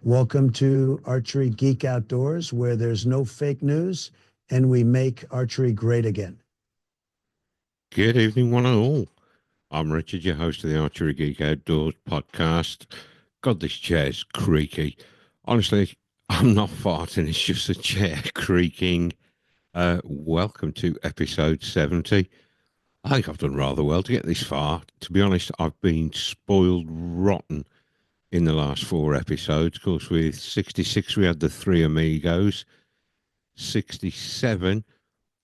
Welcome to Archery Geek Outdoors, where there's no fake news and we make archery great again. Good evening, one and all. I'm Richard, your host of the Archery Geek Outdoors podcast. God, this chair's creaky. Honestly, I'm not farting, it's just a chair creaking. Welcome to episode 70. I think I've done rather well to get this far. To be honest, I've been spoiled rotten in the last four episodes. Of course, with 66, we had the three amigos. 67,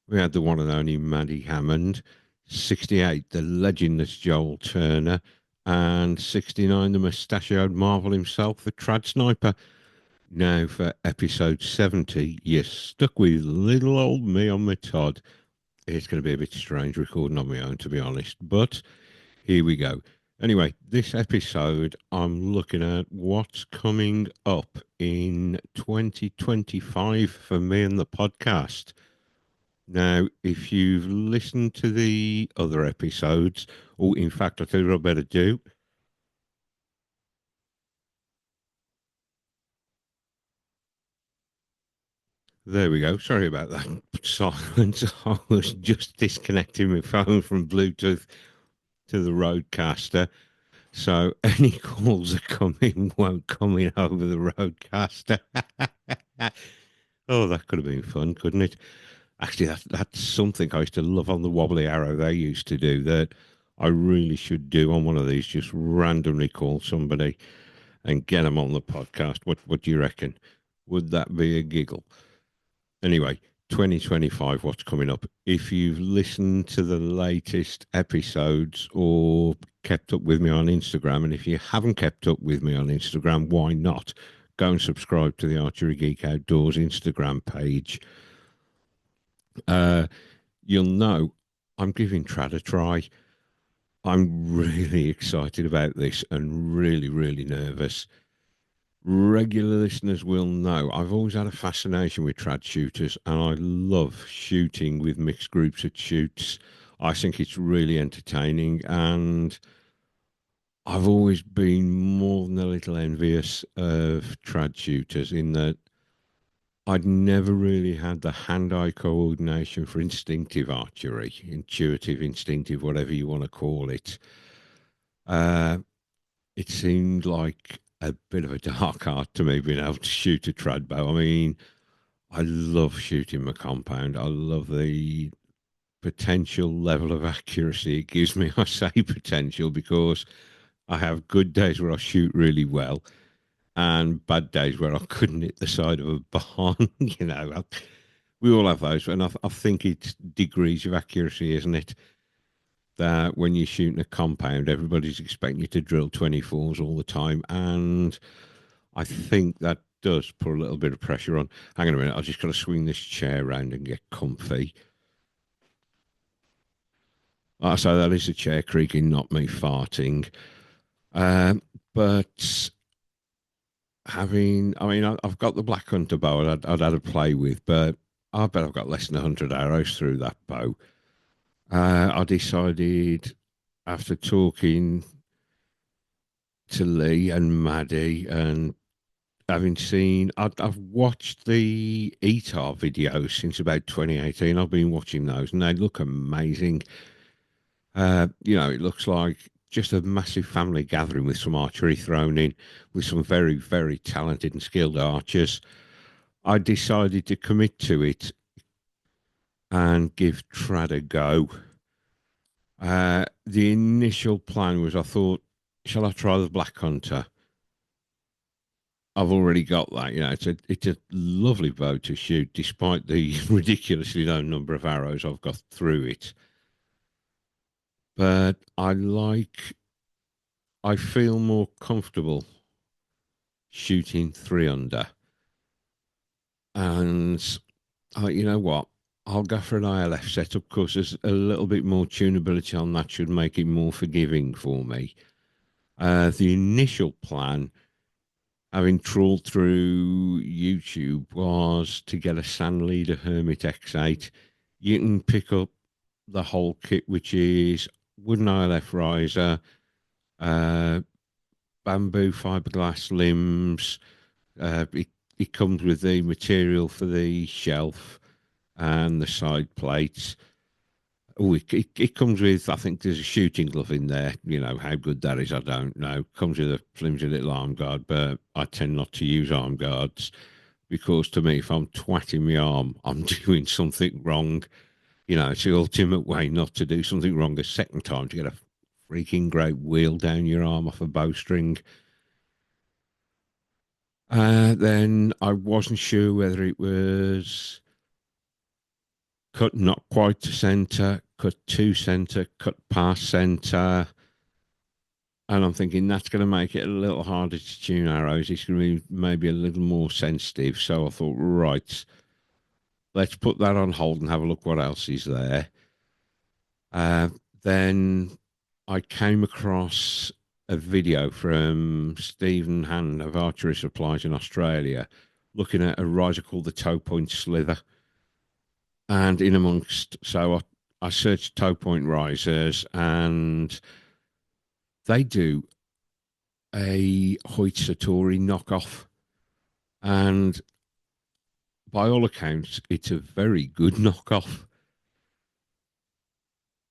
we had the one and only Maddie Hammond. 68, the legendless Joel Turner. And 69, the mustachioed marvel himself, the trad sniper. Now for episode 70, you're stuck with little old me on my Todd. It's going to be a bit strange recording on my own, to be honest, but here we go. Anyway, this episode, I'm looking at what's coming up in 2025 for me and the podcast. Now, if you've listened to the other episodes, or in fact, I'll tell you what I better do. There we go. Sorry about that silence. I was just disconnecting my phone from Bluetooth to the Roadcaster. So any calls that come in won't come in over the Roadcaster. Oh, that could have been fun, couldn't it? Actually, that's something I used to love on the wobbly arrow they used to do that I really should do on one of these. Just randomly call somebody and get them on the podcast. What do you reckon? Would that be a giggle? Anyway, 2025, what's coming up? If you've listened to the latest episodes or kept up with me on Instagram, and if you haven't kept up with me on Instagram, why not? Go and subscribe to the Archery Geek Outdoors Instagram page. Uh, you'll know I'm giving trad a try. I'm really excited about this and really, really nervous. Regular listeners will know I've always had a fascination with trad shooters and I love shooting with mixed groups at shoots. I think it's really entertaining and I've always been more than a little envious of trad shooters in that I'd never really had the hand-eye coordination for instinctive archery, intuitive, instinctive, whatever you want to call it. Uh, it seemed like a bit of a dark art to me being able to shoot a trad bow. I mean, I love shooting my compound. I love the potential level of accuracy it gives me. I say potential because I have good days where I shoot really well and bad days where I couldn't hit the side of a barn. We all have those, and I think it's degrees of accuracy, isn't it? That when you're shooting a compound, everybody's expecting you to drill 24s all the time, and I think that does put a little bit of pressure on. Hang on a minute, I've just got to swing this chair around and get comfy. So that is the chair creaking, not me farting. But I've got the Black Hunter bow I'd had a play with, but I bet I've got less than 100 arrows through that bow. I decided after talking to Lee and Maddie and I've watched the ETAR videos since about 2018. I've been watching those and they look amazing. It looks like just a massive family gathering with some archery thrown in, with some very, very talented and skilled archers. I decided to commit to it and give trad a go. The initial plan was I thought, shall I try the Black Hunter? I've already got that. It's a lovely bow to shoot, despite the ridiculously low number of arrows I've got through it. But I feel more comfortable shooting 3 under. And you know what? I'll go for an ILF setup because there's a little bit more tunability on that, should make it more forgiving for me. The initial plan, having trawled through YouTube, was to get a Sandleader Hermit X8. You can pick up the whole kit, which is wooden ILF riser, uh, bamboo fiberglass limbs, It comes with the material for the shelf and the side plates. Oh, it comes with, I think there's a shooting glove in there. You know, how good that is, I don't know. Comes with a flimsy little arm guard, but I tend not to use arm guards because to me, if I'm twatting my arm, I'm doing something wrong. You know, it's the ultimate way not to do something wrong a second time to get a freaking great wheel down your arm off a bowstring. Then I wasn't sure whether it was cut not quite to centre, cut to centre, cut past centre. And I'm thinking that's going to make it a little harder to tune arrows. It's going to be maybe a little more sensitive. So I thought, right, let's put that on hold and have a look what else is there. Uh, then I came across a video from Stephen Hand of Archery Supplies in Australia looking at a riser called the Toe Point Slither. And in amongst, so I searched toe point risers and they do a Hoyt Satori knockoff. And by all accounts, it's a very good knockoff.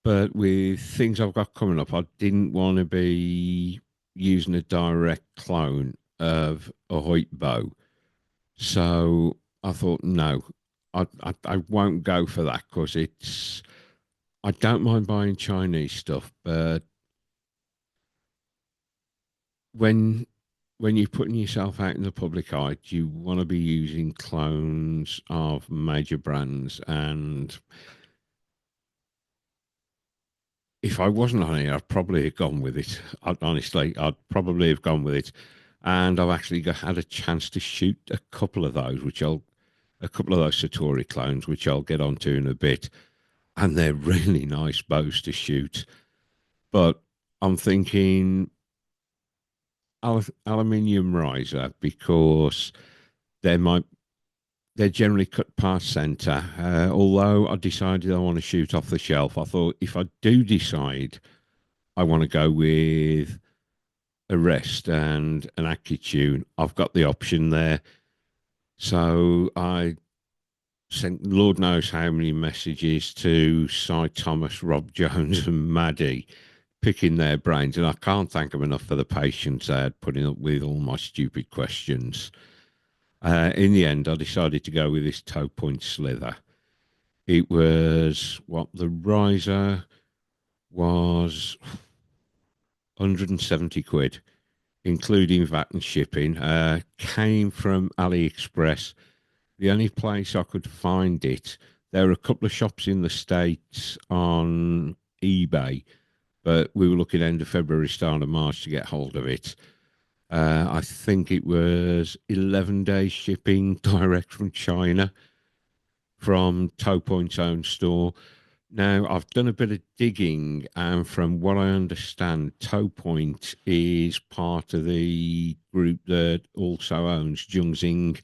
But with things I've got coming up, I didn't want to be using a direct clone of a Hoyt bow. So I thought, no, I won't go for that because it's, I don't mind buying Chinese stuff, but when you're putting yourself out in the public eye, you want to be using clones of major brands. And if I wasn't on here, I'd probably have gone with it. Honestly, I'd probably have gone with it. And I've actually had a chance to shoot a couple of those, a couple of those Satori clones, which I'll get onto in a bit. And they're really nice bows to shoot. But I'm thinking aluminium riser because they might they're generally cut past centre. Although I decided I want to shoot off the shelf, I thought if I do decide I want to go with a rest and an Accutune, I've got the option there. So I sent Lord knows how many messages to Cy Thomas, Rob Jones, and Maddie, picking their brains, and I can't thank them enough for the patience they had putting up with all my stupid questions. In the end, I decided to go with this toe point slither. It was what the riser was 170 quid, including VAT and shipping. Came from AliExpress. The only place I could find it, there were a couple of shops in the States on eBay, but we were looking end of February, start of March to get hold of it. I think it was 11 days shipping direct from China from Toe Point's own store. Now, I've done a bit of digging, and from what I understand, Toe Point is part of the group that also owns Jungxing.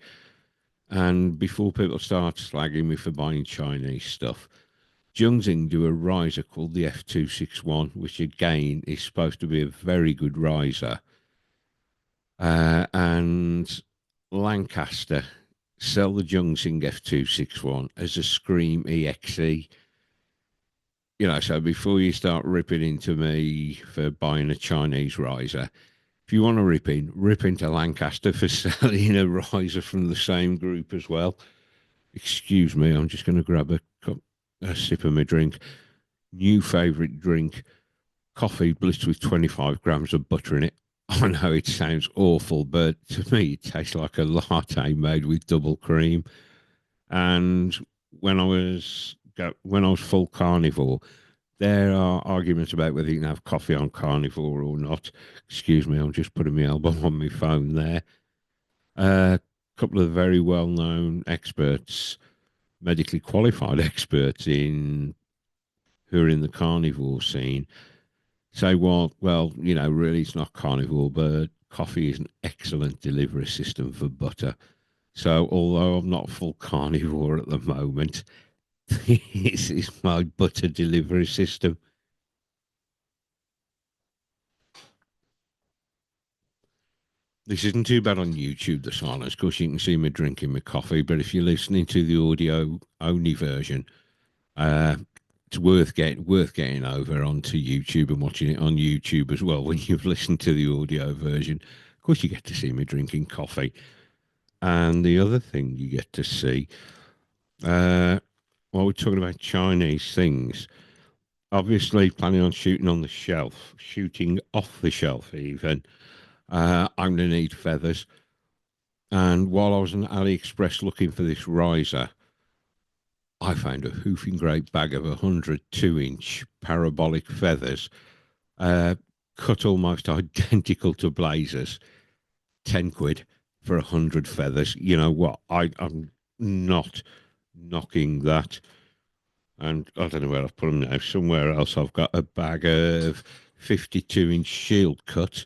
And before people start slagging me for buying Chinese stuff, Jungxing do a riser called the F261, which again is supposed to be a very good riser. And Lancaster sell the Jungsing F261 as a Scream EXE. You know, so before you start ripping into me for buying a Chinese riser, if you want to rip into Lancaster for selling a riser from the same group as well. Excuse me, I'm just going to grab a sip of my drink. New favourite drink, coffee blitzed with 25 grams of butter in it. I know it sounds awful, but to me, it tastes like a latte made with double cream. And when I was full carnivore, there are arguments about whether you can have coffee on carnivore or not. Excuse me, I'm just putting my elbow on my phone there. A couple of very well-known experts, medically qualified experts in who are in the carnivore scene, say, well, you know, really it's not carnivore, but coffee is an excellent delivery system for butter. So although I'm not full carnivore at the moment, this is my butter delivery system. This isn't too bad on YouTube, the silence. Of course, you can see me drinking my coffee, but if you're listening to the audio only version, uh, it's worth getting over onto YouTube and watching it on YouTube as well when you've listened to the audio version. Of course, you get to see me drinking coffee. And the other thing you get to see, while we're talking about Chinese things, obviously planning on shooting on the shelf, shooting off the shelf even. I'm going to need feathers. And while I was on AliExpress looking for this riser, I found a hoofing great bag of 100 2-inch parabolic feathers, uh, cut almost identical to blazers, 10 quid for 100 feathers. You know what? I'm not knocking that. And I don't know where I've put them now. Somewhere else, I've got a bag of 52-inch shield cut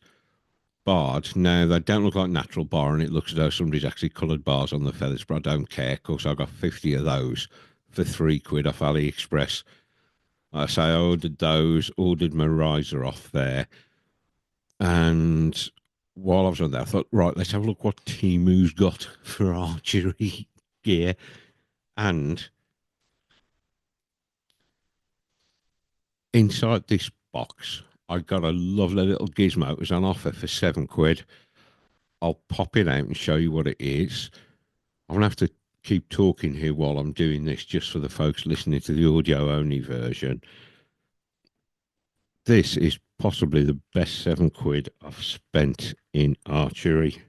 barred. Now, they don't look like natural bar, and it looks as though somebody's actually coloured bars on the feathers, but I don't care. Of course, I've got 50 of those for 3 quid off AliExpress. Like I say, I ordered those, ordered my riser off there. And while I was on there, I thought, right, let's have a look what Timu's got for archery gear. And inside this box, I got a lovely little gizmo. It was on offer for 7 quid. I'll pop it out and show you what it is. I'm going to have to keep talking here while I'm doing this, just for the folks listening to the audio only version. This is possibly the best 7 quid I've spent in archery.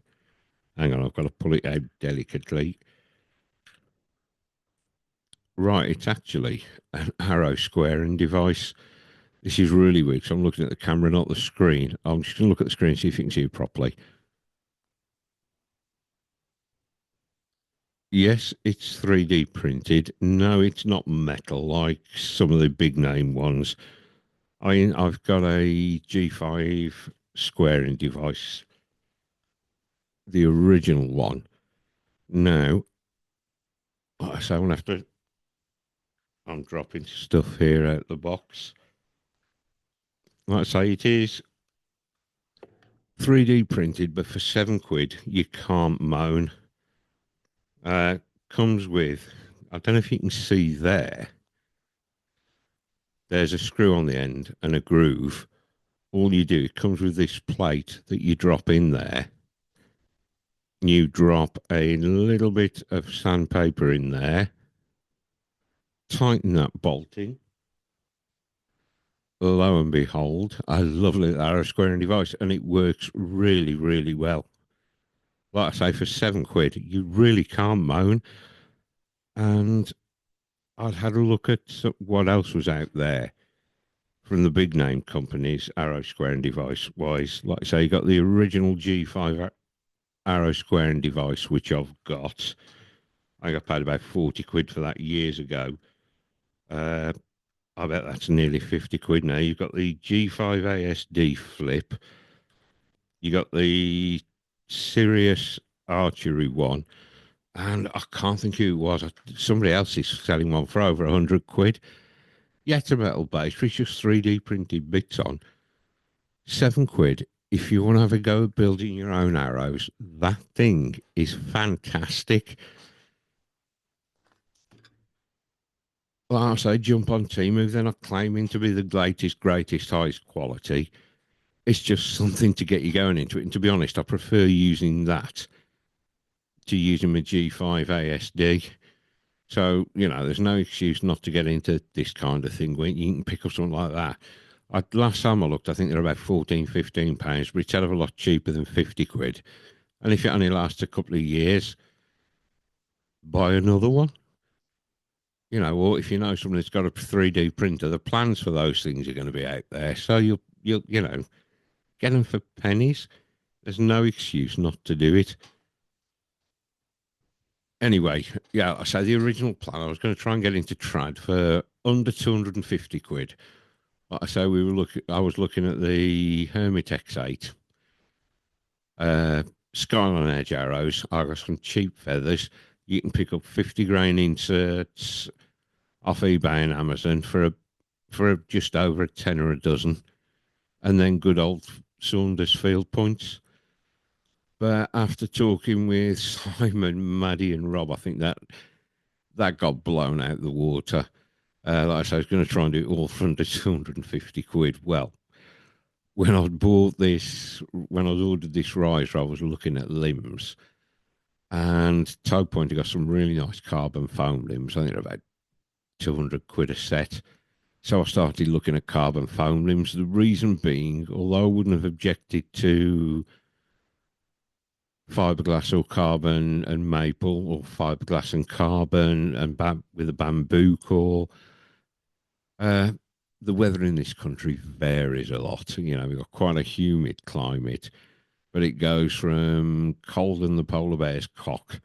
Hang on, I've got to pull it out delicately. Right, it's actually an arrow squaring device. This is really weird, so I'm looking at the camera, not the screen. I'm just going to look at the screen and see if you can see it properly. Yes, it's 3D printed. No, it's not metal like some of the big name ones. I've got a G5 squaring device, the original one. Now, so I'm going to have to. I'm dropping stuff here out the box. Like I say, it is 3D printed, but for 7 quid, you can't moan. Comes with, I don't know if you can see there, there's a screw on the end and a groove. All you do, it comes with this plate that you drop in there. You drop a little bit of sandpaper in there, tighten that bolt in. Lo and behold, a lovely arrow squaring device, and it works really, really well. Like I say, for 7 quid, you really can't moan. And I'd had a look at what else was out there from the big name companies, arrow squaring device wise. Like I say, you got the original G5 arrow squaring device, which I've got. I got paid about 40 quid for that years ago. I bet that's nearly 50 quid now. You've got the G5 ASD flip. You got the Sirius archery one. And I can't think who it was. Somebody else is selling one for over 100 quid. Yet a metal base, with just 3D printed bits on. 7 quid. If you want to have a go at building your own arrows, that thing is fantastic. Like I say, jump on Temu. They're not claiming to be the latest, greatest, highest quality. It's just something to get you going into it. And to be honest, I prefer using that to using my G5 ASD. So, you know, there's no excuse not to get into this kind of thing when you can pick up something like that. Last time I looked, I think they're about 14, 15 pounds, but it's a hell of a lot cheaper than 50 quid. And if it only lasts a couple of years, buy another one. You know, or if you know someone that's got a 3D printer, the plans for those things are going to be out there. So you'll you know, get them for pennies. There's no excuse not to do it. Anyway, yeah, I say the original plan, I was going to try and get into trad for under 250 quid. Like I say, I was looking at the Hermit X8, Skyline Edge arrows. I got some cheap feathers. You can pick up 50 grain inserts off eBay and Amazon for just over a tenner a dozen, and then good old Saunders field points. But after talking with Simon, Maddie, and Rob, I think that got blown out the water. Like I said, I was going to try and do it all for under 250 quid. Well, when I'd bought this, when I'd ordered this riser, I was looking at limbs, and Toe Point got some really nice carbon foam limbs. I think they're about 200 quid a set. So I started looking at carbon foam limbs. The reason being, although I wouldn't have objected to fiberglass or carbon and maple, or fiberglass and carbon and with a bamboo core, uh, the weather in this country varies a lot. You know, we've got quite a humid climate, but it goes from cold than the polar bear's cock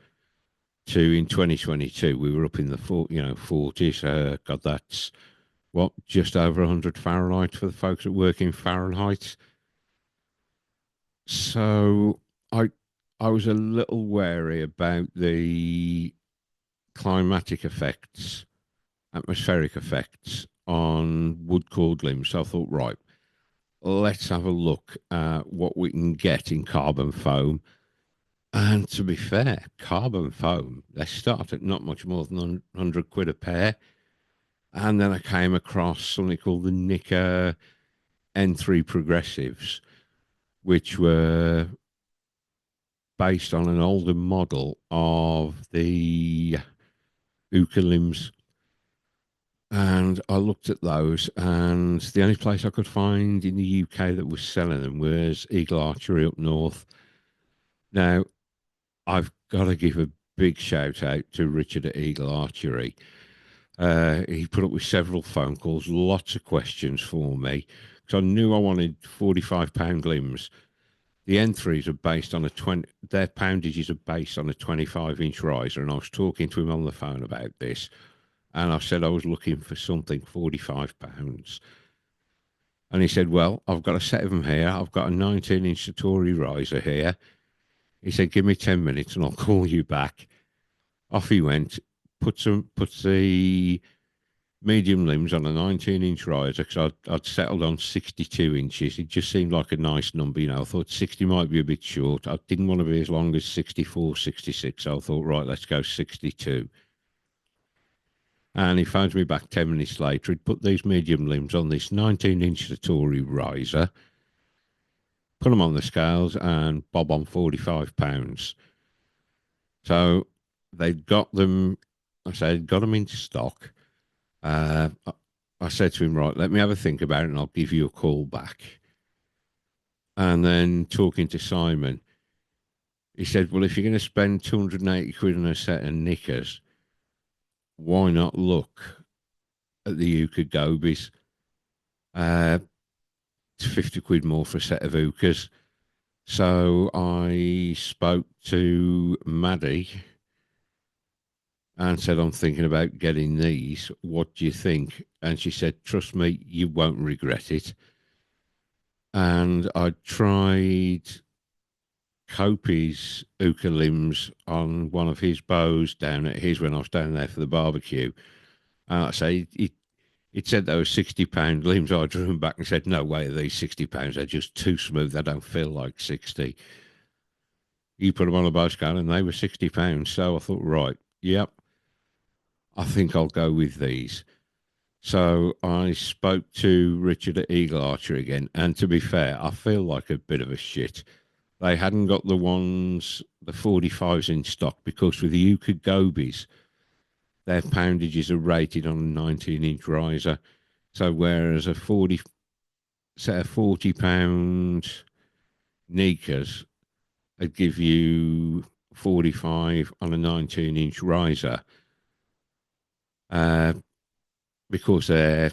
to in 2022 we were up in the 40s. God, that's what, just over 100 Fahrenheit for the folks that work in Fahrenheit. So I I was a little wary about the climatic effects, atmospheric effects on wood cord limbs. So I thought, right, let's have a look at what we can get in carbon foam. And to be fair, carbon foam, they start at not much more than 100 quid a pair. And then I came across something called the Nika N3 Progressives, which were based on an older model of the Uka limbs. And I looked at those, and the only place I could find in the UK that was selling them was Eagle Archery up north. Now, I've got to give a big shout out to Richard at Eagle Archery. He put up with several phone calls, lots of questions for me, because I knew I wanted £45 limbs. The N3s are based on their poundages are based on a 25-inch riser, and I was talking to him on the phone about this, and I said I was looking for something £45. And he said, well, I've got a set of them here. I've got a 19-inch Satori riser here. He said, give me 10 minutes and I'll call you back. Off he went, puts the medium limbs on a 19-inch riser, because I'd settled on 62 inches. It just seemed like a nice number. You know, I thought 60 might be a bit short. I didn't want to be as long as 64, 66. So I thought, right, let's go 62. And he phones me back 10 minutes later. He'd put these medium limbs on this 19-inch Satori riser, put them on the scales, and bob on £45. So they'd got them, I said, got them into stock. I said to him, right, let me have a think about it and I'll give you a call back. And then talking to Simon, he said, well, if you're going to spend 280 quid on a set of knickers, why not look at the Uka Gobies? It's 50 quid more for a set of Ukas. So I spoke to Maddie and said, I'm thinking about getting these. What do you think? And she said, trust me, you won't regret it. And I tried Kopi's Uka limbs on one of his bows down at his when I was down there for the barbecue. And I say, it said they were £60 limbs. I drew them back and said, no way are these £60. They're just too smooth. They don't feel like 60. You put them on a bow scale and they were £60. So I thought, right, yep, I think I'll go with these. So I spoke to Richard at Eagle Archery again. And to be fair, I feel like a bit of a shit. They hadn't got the 45s in stock, because with the Uka Gobies, their poundages are rated on a 19-inch riser. So whereas a 40 set of 40-pound Nikas would give you 45 on a 19-inch riser, because their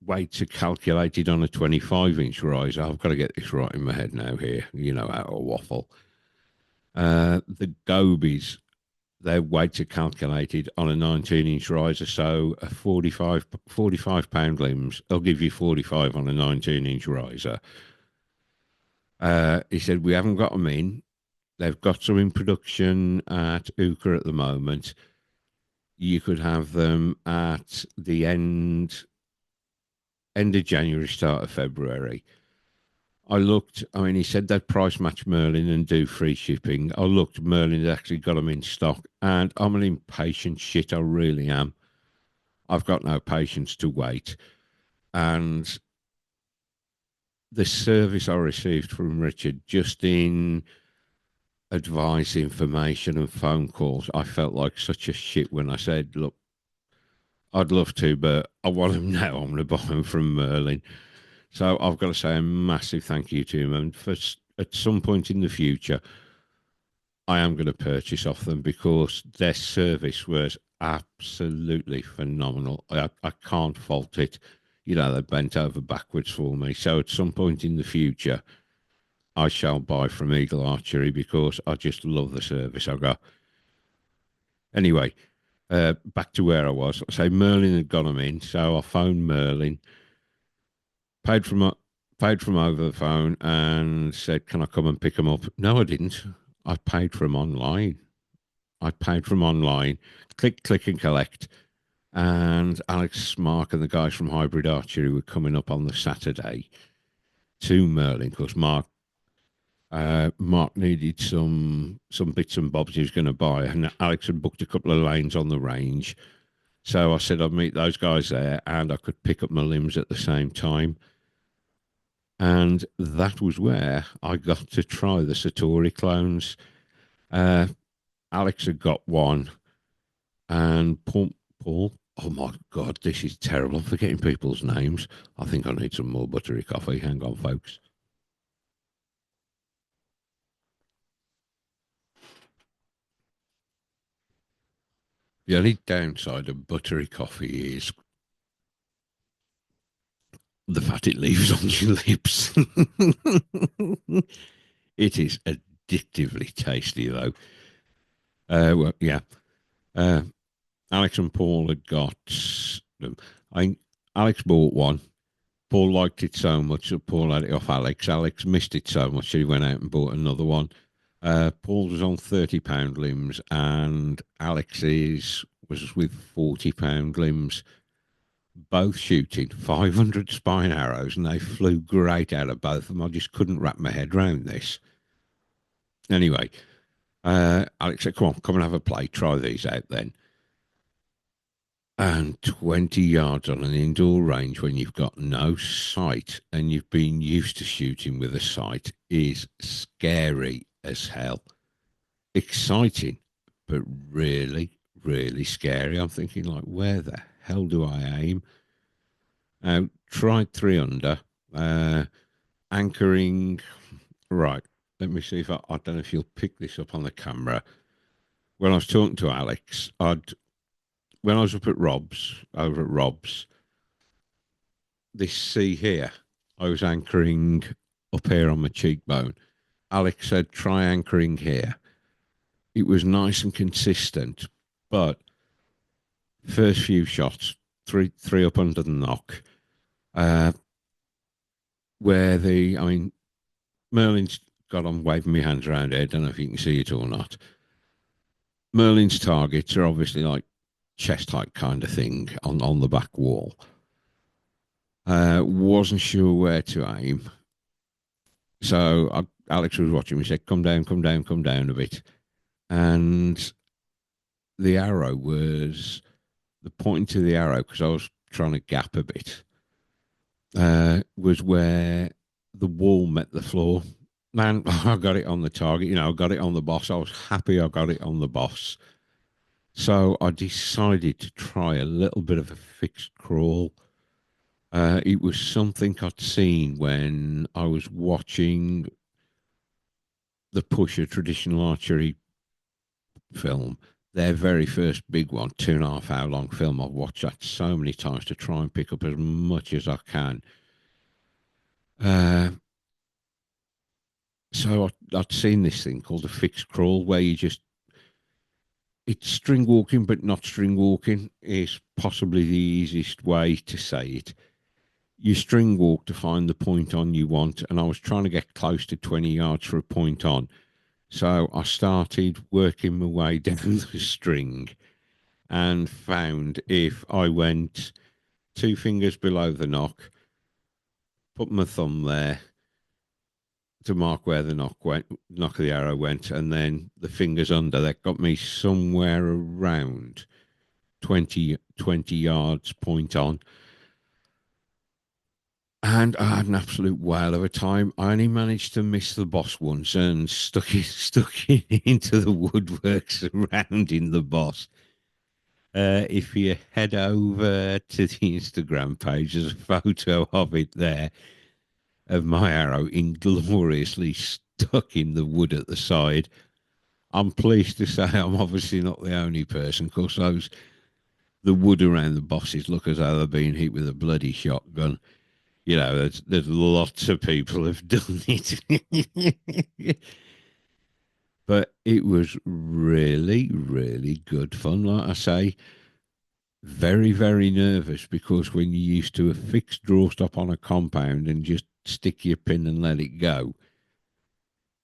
weights are calculated on a 25-inch riser. I've got to get this right in my head now here. You know how I waffle. The Gobies, their weights are calculated on a 19-inch riser. So a 45 pound limbs, they'll give you 45 on a 19-inch riser. He said, we haven't got them in. They've got some in production at Uka at the moment. You could have them at the end of January, start of February. I looked, I mean, he said they'd price match Merlin and do free shipping. I looked, Merlin had actually got them in stock, and I'm an impatient shit, I really am. I've got no patience to wait. And the service I received from Richard, just in advice, information, and phone calls, I felt like such a shit when I said, look, I'd love to, but I want them now. I'm going to buy them from Merlin. So I've got to say a massive thank you to him. And for at some point in the future, I am going to purchase off them because their service was absolutely phenomenal. I can't fault it. You know, they bent over backwards for me. So at some point in the future, I shall buy from Eagle Archery because I just love the service I got. Anyway, back to where I was. So Merlin had got them in, so I phoned Merlin, paid from paid from over the phone, and said, "Can I come and pick them up?" No, I didn't. I paid for them online. I paid from online. Click, click, and collect. And Alex, Mark, and the guys from Hybrid Archery were coming up on the Saturday to Merlin because Mark needed some bits and bobs he was going to buy, and Alex had booked a couple of lanes on the range. So I said I'd meet those guys there, and I could pick up my limbs at the same time. And that was where I got to try the Satori clones. Uh, Alex had got one, and Paul. Oh my God, this is terrible. I'm forgetting people's names. I think I need some more buttery coffee. Hang on, folks. The only downside of buttery coffee is the fat it leaves on your lips. It is addictively tasty, though. Well, yeah. Uh, Alex and Paul had got them. Alex bought one. Paul liked it so much that Paul had it off Alex. Alex missed it so much that he went out and bought another one. Paul was on £30 limbs, and Alex's was with £40 limbs. Both shooting 500 spine arrows, and they flew great out of both of them. I just couldn't wrap my head around this. Anyway, Alex said, come and have a play. Try these out then. And 20 yards on an indoor range when you've got no sight and you've been used to shooting with a sight is scary as hell. Exciting, but really, really scary. I'm thinking, like, where the hell do I aim? Tried 3 under, anchoring. Right, let me see if I don't know if you'll pick this up on the camera. When I was talking to Alex, when I was up at over at Rob's, this C here, I was anchoring up here on my cheekbone. Alex said, try anchoring here. It was nice and consistent, but first few shots, three up under the knock, uh, I mean, Merlin's got on waving my hands around here. I don't know if you can see it or not. Merlin's targets are obviously like chest height kind of thing on the back wall. Wasn't sure where to aim. So Alex was watching me, said, come down, come down, come down a bit. And the arrow was, the point to the arrow, because I was trying to gap a bit, was where the wall met the floor. Man, I got it on the target. You know, I got it on the boss. I was happy I got it on the boss. So I decided to try a little bit of a fixed crawl. It was something I'd seen when I was watching the Pusher traditional archery film. Their very first big one, 2.5 hour long film. I've watched that so many times to try and pick up as much as I can. So I'd seen this thing called a fixed crawl where it's string walking, but not string walking is possibly the easiest way to say it. You string walk to find the point on you want, and I was trying to get close to 20 yards for a point on. So I started working my way down the string and found if I went 2 fingers below the knock, put my thumb there, to mark where the knock of the arrow went, and then the fingers under. That got me somewhere around 20 yards point on. And I had an absolute whale of a time. I only managed to miss the boss once and stuck it into the woodwork surrounding the boss. If you head over to the Instagram page, there's a photo of it there of my arrow ingloriously stuck in the wood at the side. I'm pleased to say I'm obviously not the only person, because the wood around the bosses look as though they've been hit with a bloody shotgun. You know, there's lots of people have done it. But it was really, really good fun. Like I say, very, very nervous, because when you're used to a fixed draw stop on a compound and just stick your pin and let it go,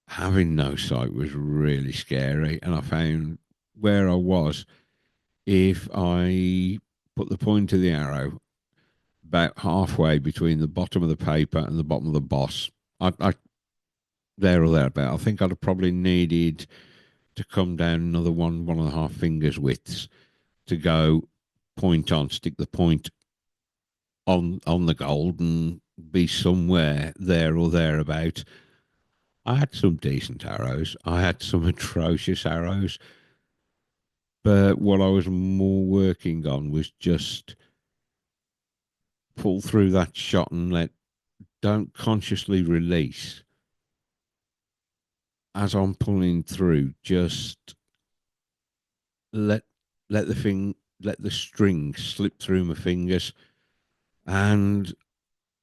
having no sight was really scary. And I found where I was, if I put the point of the arrow about halfway between the bottom of the paper and the bottom of the boss, I there or thereabout, I think I'd have probably needed to come down another 1.5 fingers widths to go point on, stick the point on the gold and be somewhere there or thereabout. I had some decent arrows. I had some atrocious arrows. But what I was more working on was just pull through that shot and don't consciously release. As I'm pulling through, just let the string slip through my fingers, and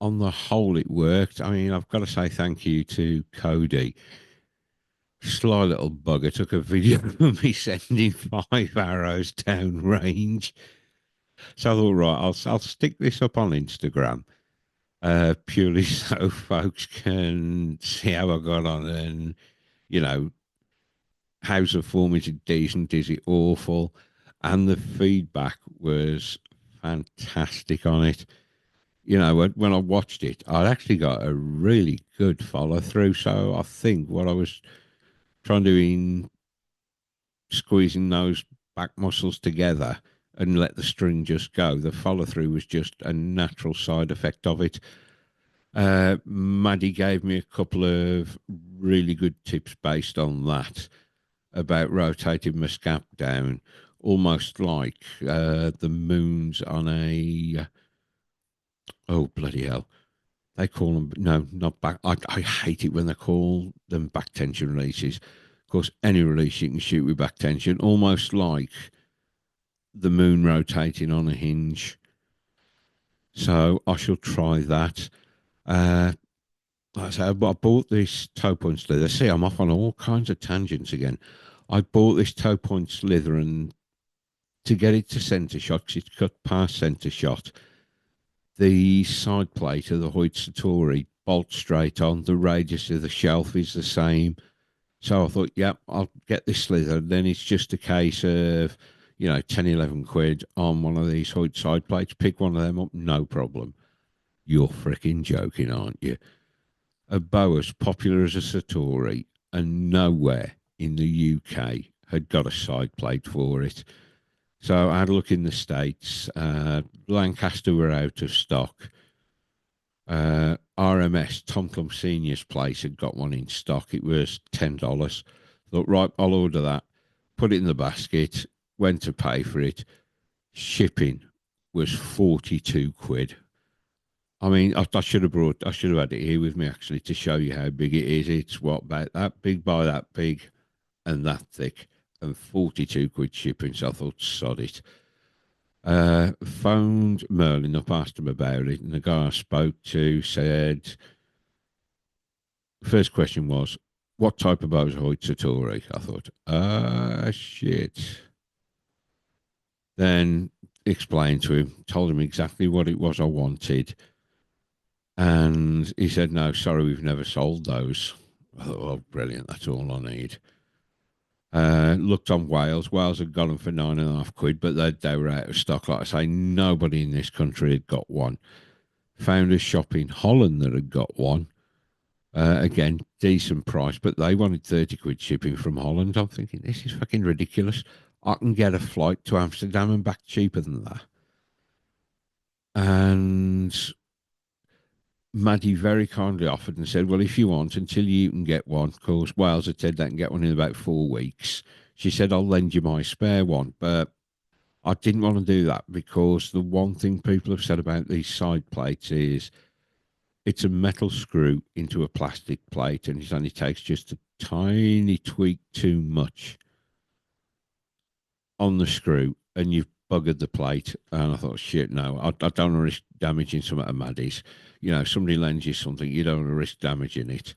on the whole, it worked. I mean, I've got to say thank you to Cody. Sly little bugger took a video of me sending 5 arrows down range. So I thought, right, I'll stick this up on Instagram, purely so folks can see how I got on, and you know, how's the form? Is it decent? Is it awful? And the feedback was fantastic on it. You know, when I watched it, I actually got a really good follow through. So I think what I was trying to do in squeezing those back muscles together and let the string just go, the follow through was just a natural side effect of it. Maddie gave me a couple of really good tips based on that, about rotating my scap down, almost like the moons on a, oh bloody hell, they call them, no, not back. I hate it when they call them back tension releases. Of course, any release you can shoot with back tension, almost like the moon rotating on a hinge. So I shall try that. Like I said, I bought this toe point slither. See, I'm off on all kinds of tangents again. I bought this toe point slither, and to get it to centre shot, because it's cut past centre shot, the side plate of the Hoyt Satori bolts straight on. The radius of the shelf is the same. So I thought, yep, I'll get this slither. Then it's just a case of, 10, 11 quid on one of these Hoyt side plates. Pick one of them up, no problem. You're freaking joking, aren't you? A bow as popular as a Satori, and nowhere in the UK had got a side plate for it. So I had a look in the States. Lancaster were out of stock. RMS, Tom Clump Senior's place, had got one in stock. It was $10. Thought, right, I'll order that. Put it in the basket. Went to pay for it. Shipping was 42 quid. I mean, I should have had it here with me actually to show you how big it is. It's what, about that big by that big and that thick, and 42 quid shipping. So I thought, sod it. Phoned Merlin up, asked him about it, and the guy I spoke to said, first question was, what type of bow is Hoyt Satori? I thought, shit. Then explained to him, told him exactly what it was I wanted. And he said, no, sorry, we've never sold those. I thought, oh, brilliant, that's all I need. Looked on Wales. Wales had got them for 9.5 quid, but they were out of stock. Like I say, nobody in this country had got one. Found a shop in Holland that had got one. Again, decent price, but they wanted 30 quid shipping from Holland. I'm thinking, this is fucking ridiculous. I can get a flight to Amsterdam and back cheaper than that. And Maddie very kindly offered and said, well, if you want, until you can get one, of course, Wales had said they can get one in about 4 weeks. She said, I'll lend you my spare one. But I didn't want to do that because the one thing people have said about these side plates is it's a metal screw into a plastic plate and it only takes just a tiny tweak too much on the screw and you've buggered the plate. And I thought, shit, no, I don't want to risk damaging some of Maddie's. You know, somebody lends you something, you don't want to risk damaging it.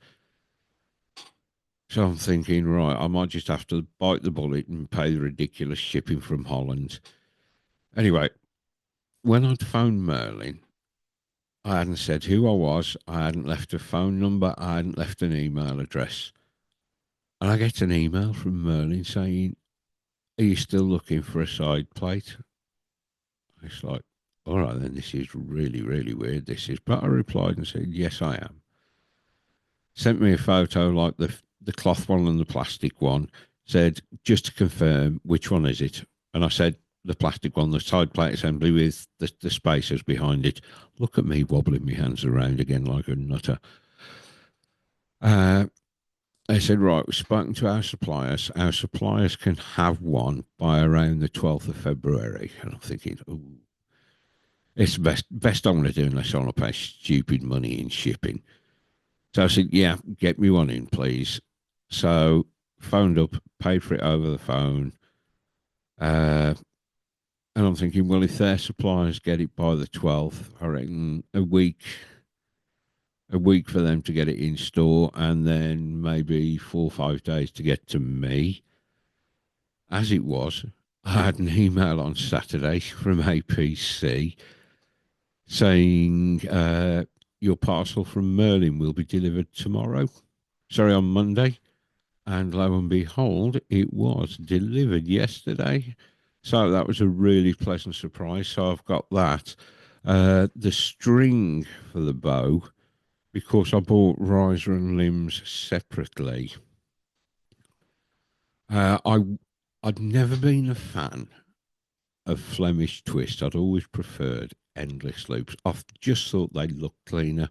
So I'm thinking, right, I might just have to bite the bullet and pay the ridiculous shipping from Holland. Anyway, when I'd phoned Merlin, I hadn't said who I was, I hadn't left a phone number, I hadn't left an email address. And I get an email from Merlin saying, are you still looking for a side plate? It's like, all right, then this is really, really weird. This is. But I replied and said, yes, I am. Sent me a photo like the cloth one and the plastic one. Said, just to confirm, which one is it? And I said, the plastic one, the side plate assembly with the spacers behind it. Look at me wobbling my hands around again like a nutter. Uh, They said, right, we've spoken to our suppliers. Our suppliers can have one by around the 12th of February. And I'm thinking, oh, it's the best I'm going to do unless I want to pay stupid money in shipping. So I said, yeah, get me one in, please. So phoned up, paid for it over the phone. Uh, and I'm thinking, well, if their suppliers get it by the 12th, I reckon a week for them to get it in store and then maybe 4 or 5 days to get to me. As it was, I had an email on Saturday from APC saying your parcel from Merlin will be delivered tomorrow. Sorry, on Monday. And lo and behold, it was delivered yesterday. So that was a really pleasant surprise. So I've got that. The string for the bow, because I bought riser and limbs separately. I'd never been a fan of Flemish twist. I'd always preferred endless loops. I've just thought they looked cleaner.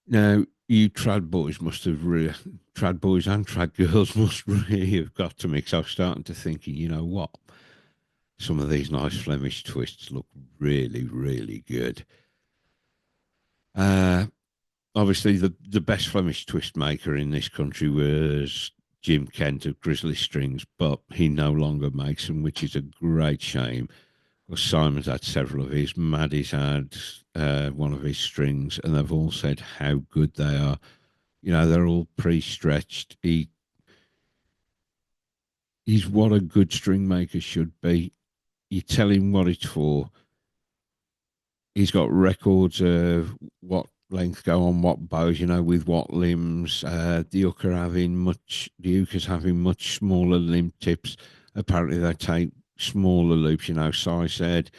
Now, you trad boys must have trad boys and trad girls must really have got to me because I was starting to think, you know what? Some of these nice Flemish twists look really, really good. Uh, Obviously, the best Flemish twist maker in this country was Jim Kent of Grizzly Strings, but he no longer makes them, which is a great shame. Well, Simon's had several of his. Maddie's had one of his strings, and they've all said how good they are. You know, they're all pre-stretched. He's what a good string maker should be. You tell him what it's for. He's got records of what length go on what bows, you know, with what limbs. The Uka's having much smaller limb tips. Apparently, they take smaller loops. You know, Si said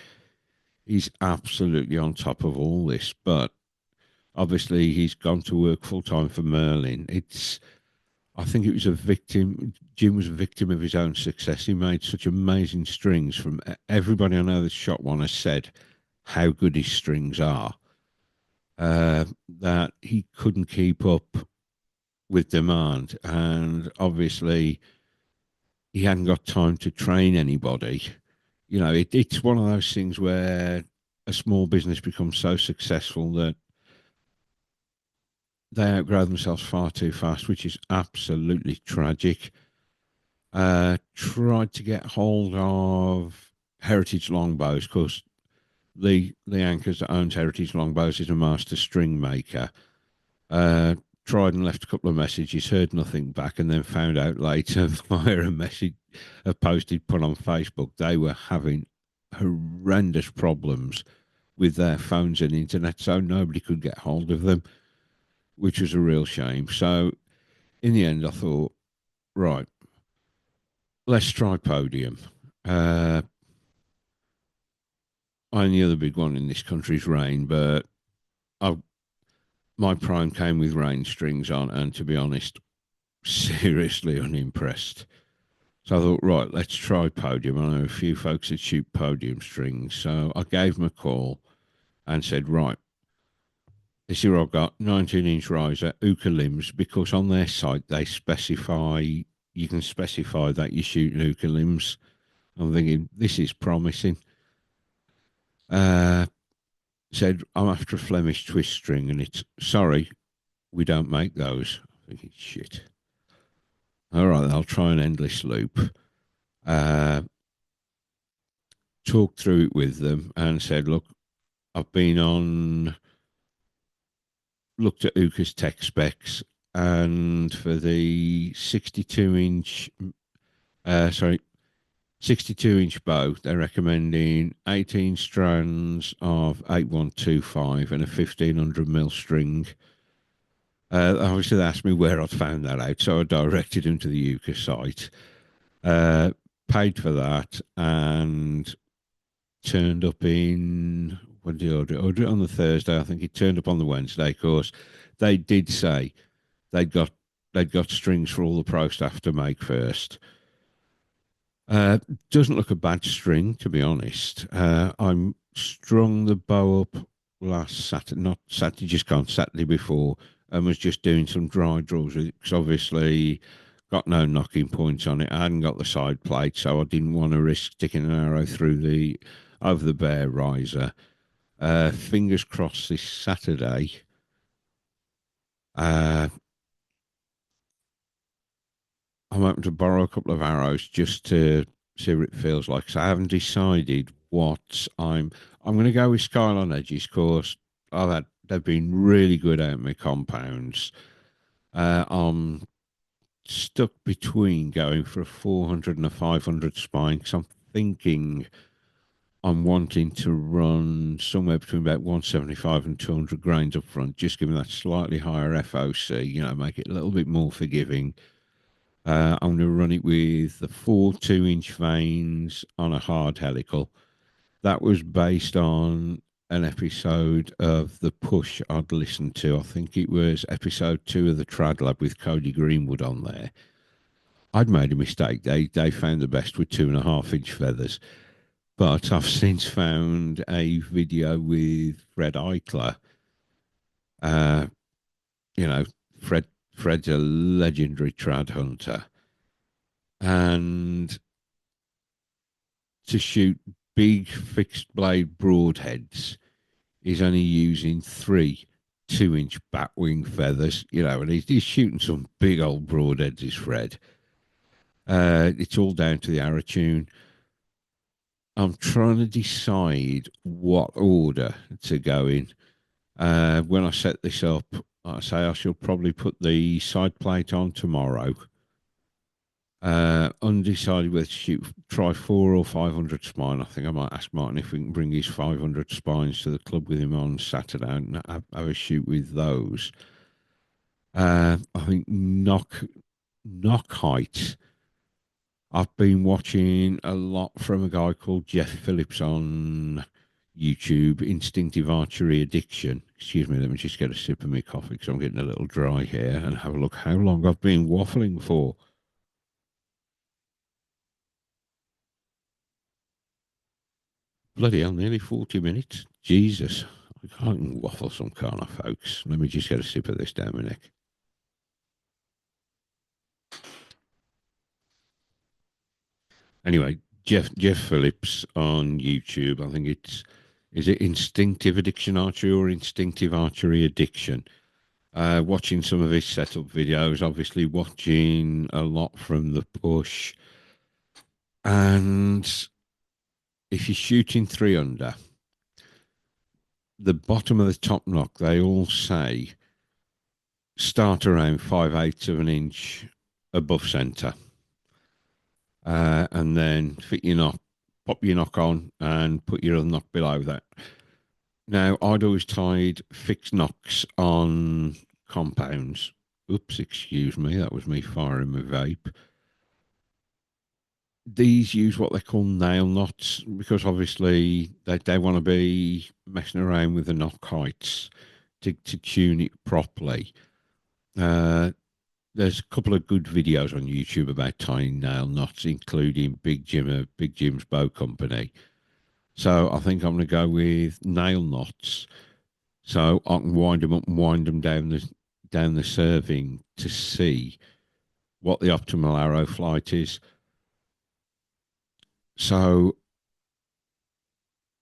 he's absolutely on top of all this, but obviously he's gone to work full time for Merlin. I think it was a victim. Jim was a victim of his own success. He made such amazing strings. From everybody I know that's shot one has said how good his strings are. That he couldn't keep up with demand, and obviously he hadn't got time to train anybody. You know, it's one of those things where a small business becomes so successful that they outgrow themselves far too fast, which is absolutely tragic. Tried to get hold of Heritage Longbows because the anchors that owns Heritage Longbows is a master string maker. Tried and left a couple of messages, heard nothing back, and then found out later via a message, a post he'd put on Facebook, they were having horrendous problems with their phones and internet, so nobody could get hold of them, which was a real shame. So in the end, I thought, right, let's try Podium. Only other big one in this country is Rain, but I've my prime came with range strings on, and to be honest, seriously unimpressed. So I thought, right, let's try podium. I know a few folks that shoot podium strings, so I gave them a call and said, right, this year I've got 19-inch riser, Uka limbs, because on their site they specify, you can specify that you shoot Uka limbs. I'm thinking, this is promising. Uh, Said, I'm after a Flemish twist string, and it's, sorry, we don't make those. I'm thinking, shit. All right, I'll try an endless loop. Uh, Talked through it with them and said, look, I've been on, looked at Uka's tech specs, and for the 62-inch, sorry, 62-inch bow, they're recommending 18 strands of 8125 and a 1500 mil string. Obviously, they asked me where I'd found that out, so I directed him to the Uka site. Uh, Paid for that and turned up in, when did I order it? I ordered it on the Thursday. I think he turned up on the Wednesday. Of course, they did say they'd got they'd got strings for all the pro staff to make first. Doesn't look a bad string, to be honest. I'm strung the bow up last Saturday, not Saturday, just gone Saturday before, and was just doing some dry draws with it because obviously got no knocking points on it. I hadn't got the side plate, so I didn't want to risk sticking an arrow through the over the bare riser. Fingers crossed this Saturday. Uh, I'm hoping to borrow a couple of arrows just to see what it feels like. So I haven't decided what I'm going to go with Skyline Edges because they've been really good out of my compounds. I'm stuck between going for a 400 and a 500 spine because I'm thinking I'm wanting to run somewhere between about 175 and 200 grains up front, just giving that slightly higher FOC, make it a little bit more forgiving. I'm going to run it with the 4 2-inch vanes on a hard helical. That was based on an episode of The Push I'd listened to. I think it was episode 2 of the Trad Lab with Cody Greenwood on there. I'd made a mistake. They found the best with 2.5-inch feathers. But I've since found a video with Fred Eichler. Uh, you know, Fred's a legendary trad hunter. And to shoot big fixed blade broadheads, he's only using 3 2-inch batwing feathers, and he's shooting some big old broadheads, is Fred. It's all down to the arrow tune. I'm trying to decide what order to go in. When I set this up, like I say I shall probably put the side plate on tomorrow. Undecided whether to try 4 or 500 spine. I think I might ask Martin if we can bring his 500 spines to the club with him on Saturday and have a shoot with those. I think knock height. I've been watching a lot from a guy called Jeff Phillips on YouTube, Instinctive Archery Addiction. Excuse me, let me just get a sip of my coffee because I'm getting a little dry here and have a look how long I've been waffling for. Bloody hell, nearly 40 minutes. Jesus. I can't waffle some kind of folks. Let me just get a sip of this down my neck. Anyway, Jeff Phillips on YouTube. I think is it Instinctive Addiction Archery or Instinctive Archery Addiction? Watching some of his setup videos, obviously watching a lot from the push. And if you're shooting 3 under, the bottom of the top knock, they all say start around 5/8 of an inch above centre. And then fit your knock, pop your knock on and put your other knock below that. Now, I'd always tied fixed knocks on compounds. Oops, excuse me, that was me firing my vape. These use what they call nail knots because obviously they want to be messing around with the knock heights. to tune it properly. Uh, there's a couple of good videos on YouTube about tying nail knots, including Big Jim's Bow Company. So I think I'm going to go with nail knots, so I can wind them up and wind them down the serving to see what the optimal arrow flight is. So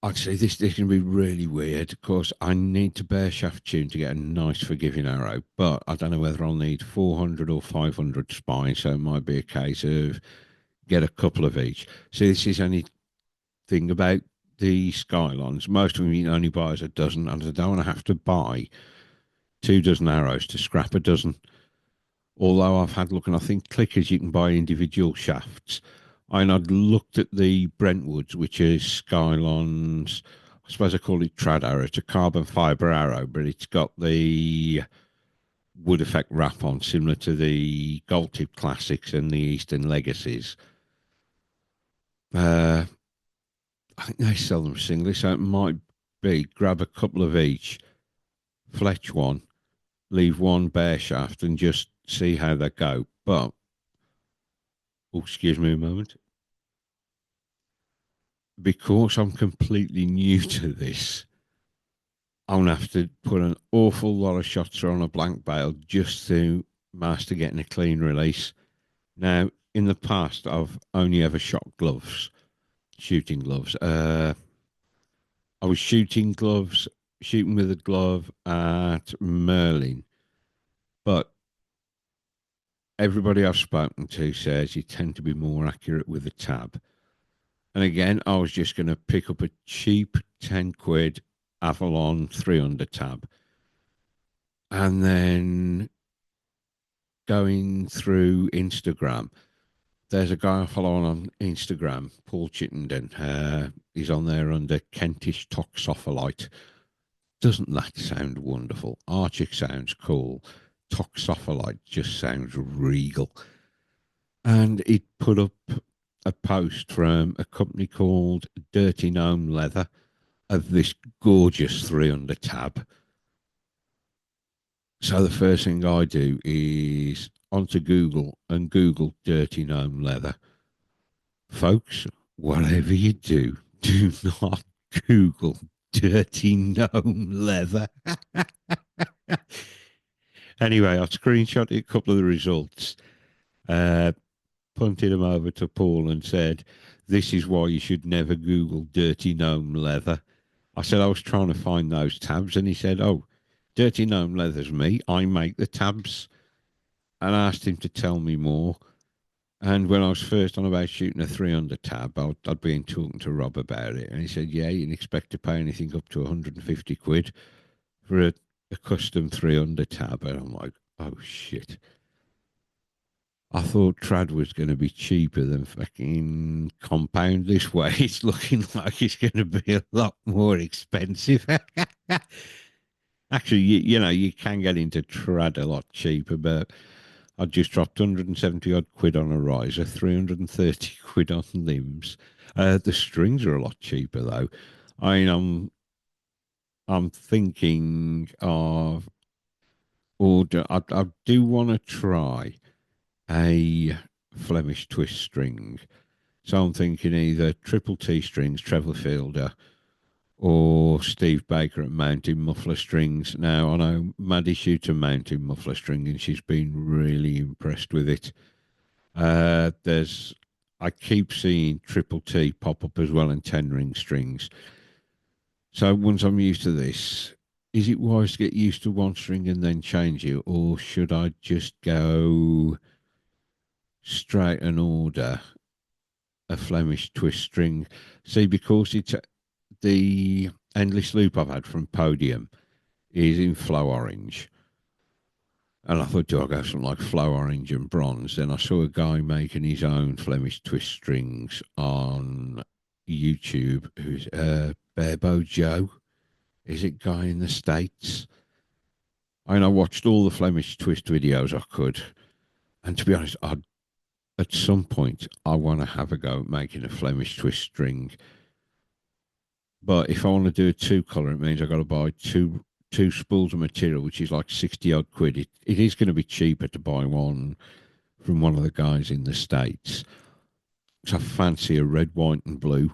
actually, this can be really weird. Of course, I need to bare shaft tune to get a nice forgiving arrow, but I don't know whether I'll need 400 or 500 spines, so it might be a case of get a couple of each. So this is only thing about the Skylons. Most of them you only buy as a dozen, and I don't want to have to buy 2 dozen arrows to scrap a dozen. Although I've had a look, and I think clickers you can buy individual shafts. And I'd looked at the Brentwoods, which is Skylon's, I suppose I call it trad arrow. It's a carbon fibre arrow, but it's got the wood effect wrap on, similar to the Gold Tip Classics and the Eastern Legacies. I think they sell them singly, so it might be grab a couple of each, fletch one, leave one bare shaft, and just see how they go. But, oh, excuse me a moment. Because I'm completely new to this, I'm going to have to put an awful lot of shots on a blank bail just to master getting a clean release. Now, in the past, I've only ever shot gloves, shooting gloves. I was shooting with a glove at Merlin, but everybody I've spoken to says you tend to be more accurate with a tab. And again, I was just going to pick up a cheap 10 quid Avalon 300 tab. And then going through Instagram, there's a guy I follow on Instagram, Paul Chittenden. He's on there under Kentish Toxopholite. Doesn't that sound wonderful? Archery sounds cool. Toxopholite just sounds regal. And he put up a post from a company called Dirty Gnome Leather of this gorgeous 300 tab. So the first thing I do is onto Google and Google Dirty Gnome Leather. Folks, whatever you do not Google Dirty Gnome Leather. Anyway, I screenshotted a couple of the results, punted them over to Paul and said, this is why you should never Google Dirty Gnome Leather. I said I was trying to find those tabs, and he said, oh, Dirty Gnome Leather's me. I make the tabs. And I asked him to tell me more. And when I was first on about shooting a 300 tab, I'd been talking to Rob about it. And he said, yeah, you can expect to pay anything up to 150 quid for a custom 300 tab. And I'm like, oh, shit. I thought trad was going to be cheaper than fucking compound this way. It's looking like it's going to be a lot more expensive. Actually, you can get into trad a lot cheaper, but I just dropped 170 odd quid on a riser, 330 quid on limbs. The strings are a lot cheaper though. I mean, I'm thinking of order. I do want to try a Flemish twist string. So I'm thinking either Triple T strings, Trevor Fielder, or Steve Baker at Mountain Muffler Strings. Now, I know Maddie shoots a Mountain Muffler String and she's been really impressed with it. I keep seeing Triple T pop up as well and 10-ring strings. So once I'm used to this, is it wise to get used to one string and then change it, or should I just go straight and order a Flemish twist string? See, because it's the endless loop I've had from Podium is in flow orange. And I thought, do I go something like flow orange and bronze? Then I saw a guy making his own Flemish twist strings on YouTube who's Barebow Joe. Is it guy in the States? And I watched all the Flemish twist videos I could. And to be honest, at some point, I want to have a go at making a Flemish twist string. But if I want to do a 2-color, it means I've got to buy two two spools of material, which is like 60 odd quid. It is going to be cheaper to buy one from one of the guys in the States. So I fancy a red, white, and blue.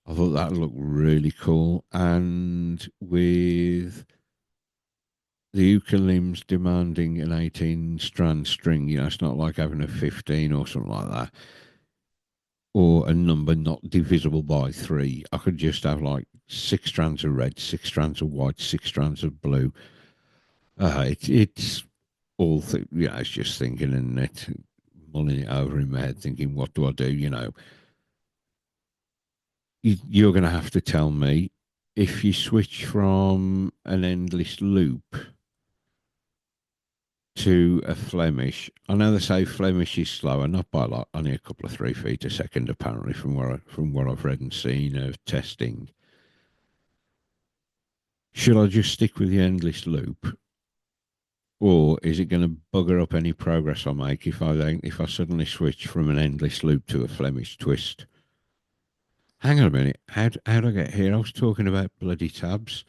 I thought that looked really cool. And with the ukuleles demanding an 18 strand string, it's not like having a 15 or something like that, or a number not divisible by three. I could just have like 6 strands of red, 6 strands of white, 6 strands of blue. It's all, it's just thinking, and it mulling it over in my head, thinking, what do I do? You're going to have to tell me if you switch from an endless loop to a Flemish. I know they say Flemish is slower, not by like only a couple of 3 feet a second, apparently, from what I've read and seen of testing. Should I just stick with the endless loop, or is it going to bugger up any progress I make if I suddenly switch from an endless loop to a Flemish twist? Hang on a minute. How'd I get here? I was talking about bloody tabs.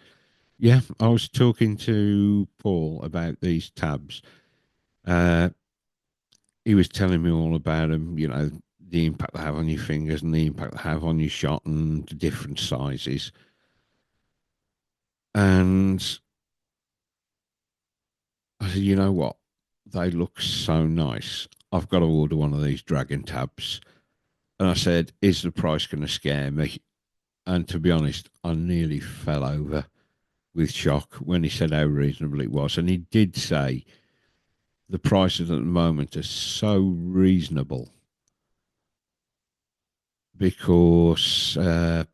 Yeah, I was talking to Paul about these tabs. Uh, he was telling me all about them, the impact they have on your fingers and the impact they have on your shot and the different sizes. And I said, you know what? They look so nice. I've got to order one of these dragon tabs. And I said, is the price going to scare me? And to be honest, I nearly fell over with shock when he said how reasonable it was. And he did say the prices at the moment are so reasonable because the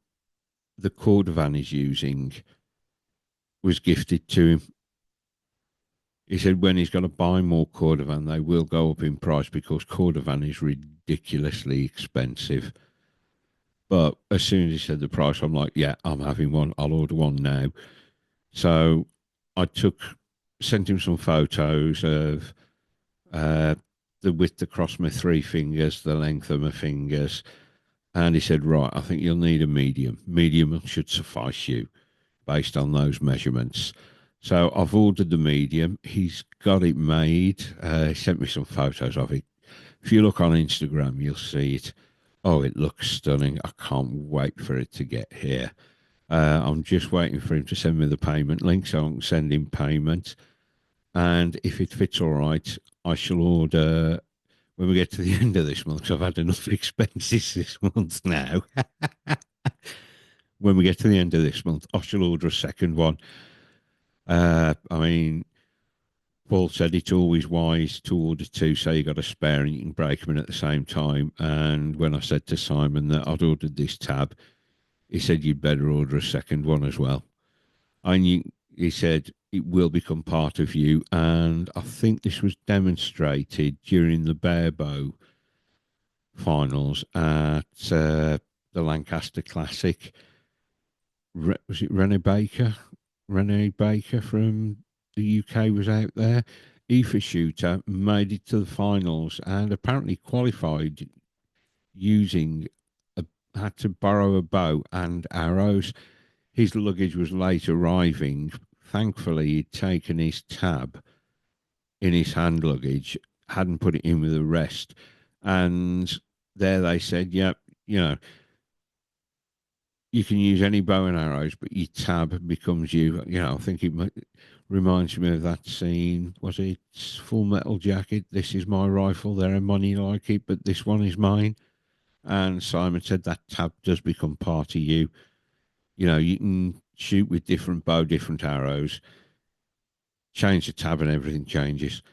cordovan he's using was gifted to him. He said when he's going to buy more cordovan, they will go up in price because cordovan is ridiculously expensive. But as soon as he said the price, I'm like, yeah, I'm having one. I'll order one now. So I sent him some photos of the width across my 3 fingers, the length of my fingers. And he said, right, I think you'll need a medium. Medium should suffice you based on those measurements. So I've ordered the medium. He's got it made. He sent me some photos of it. If you look on Instagram, you'll see it. Oh, it looks stunning. I can't wait for it to get here. I'm just waiting for him to send me the payment link so I can send him payment. And if it fits all right, I shall order when we get to the end of this month, because I've had enough expenses this month now. When we get to the end of this month, I shall order a second one. I mean, Paul said it's always wise to order two so you got a spare and you can break them in at the same time. And when I said to Simon that I'd ordered this tab, he said you'd better order a second one as well. And he said it will become part of you. And I think this was demonstrated during the barebow finals at the Lancaster Classic. Was it Renee Baker? Renee Baker from the UK was out there. Aoife Shooter made it to the finals and apparently qualified using had to borrow a bow and arrows. His luggage was late arriving. Thankfully, he'd taken his tab in his hand luggage, hadn't put it in with the rest. And there they said, yep, you can use any bow and arrows, but your tab becomes you. I think it reminds me of that scene. Was it Full Metal Jacket? This is my rifle. There are many like it, but this one is mine. And Simon said that tab does become part of you. You can shoot with different bow, different arrows, change the tab and everything changes.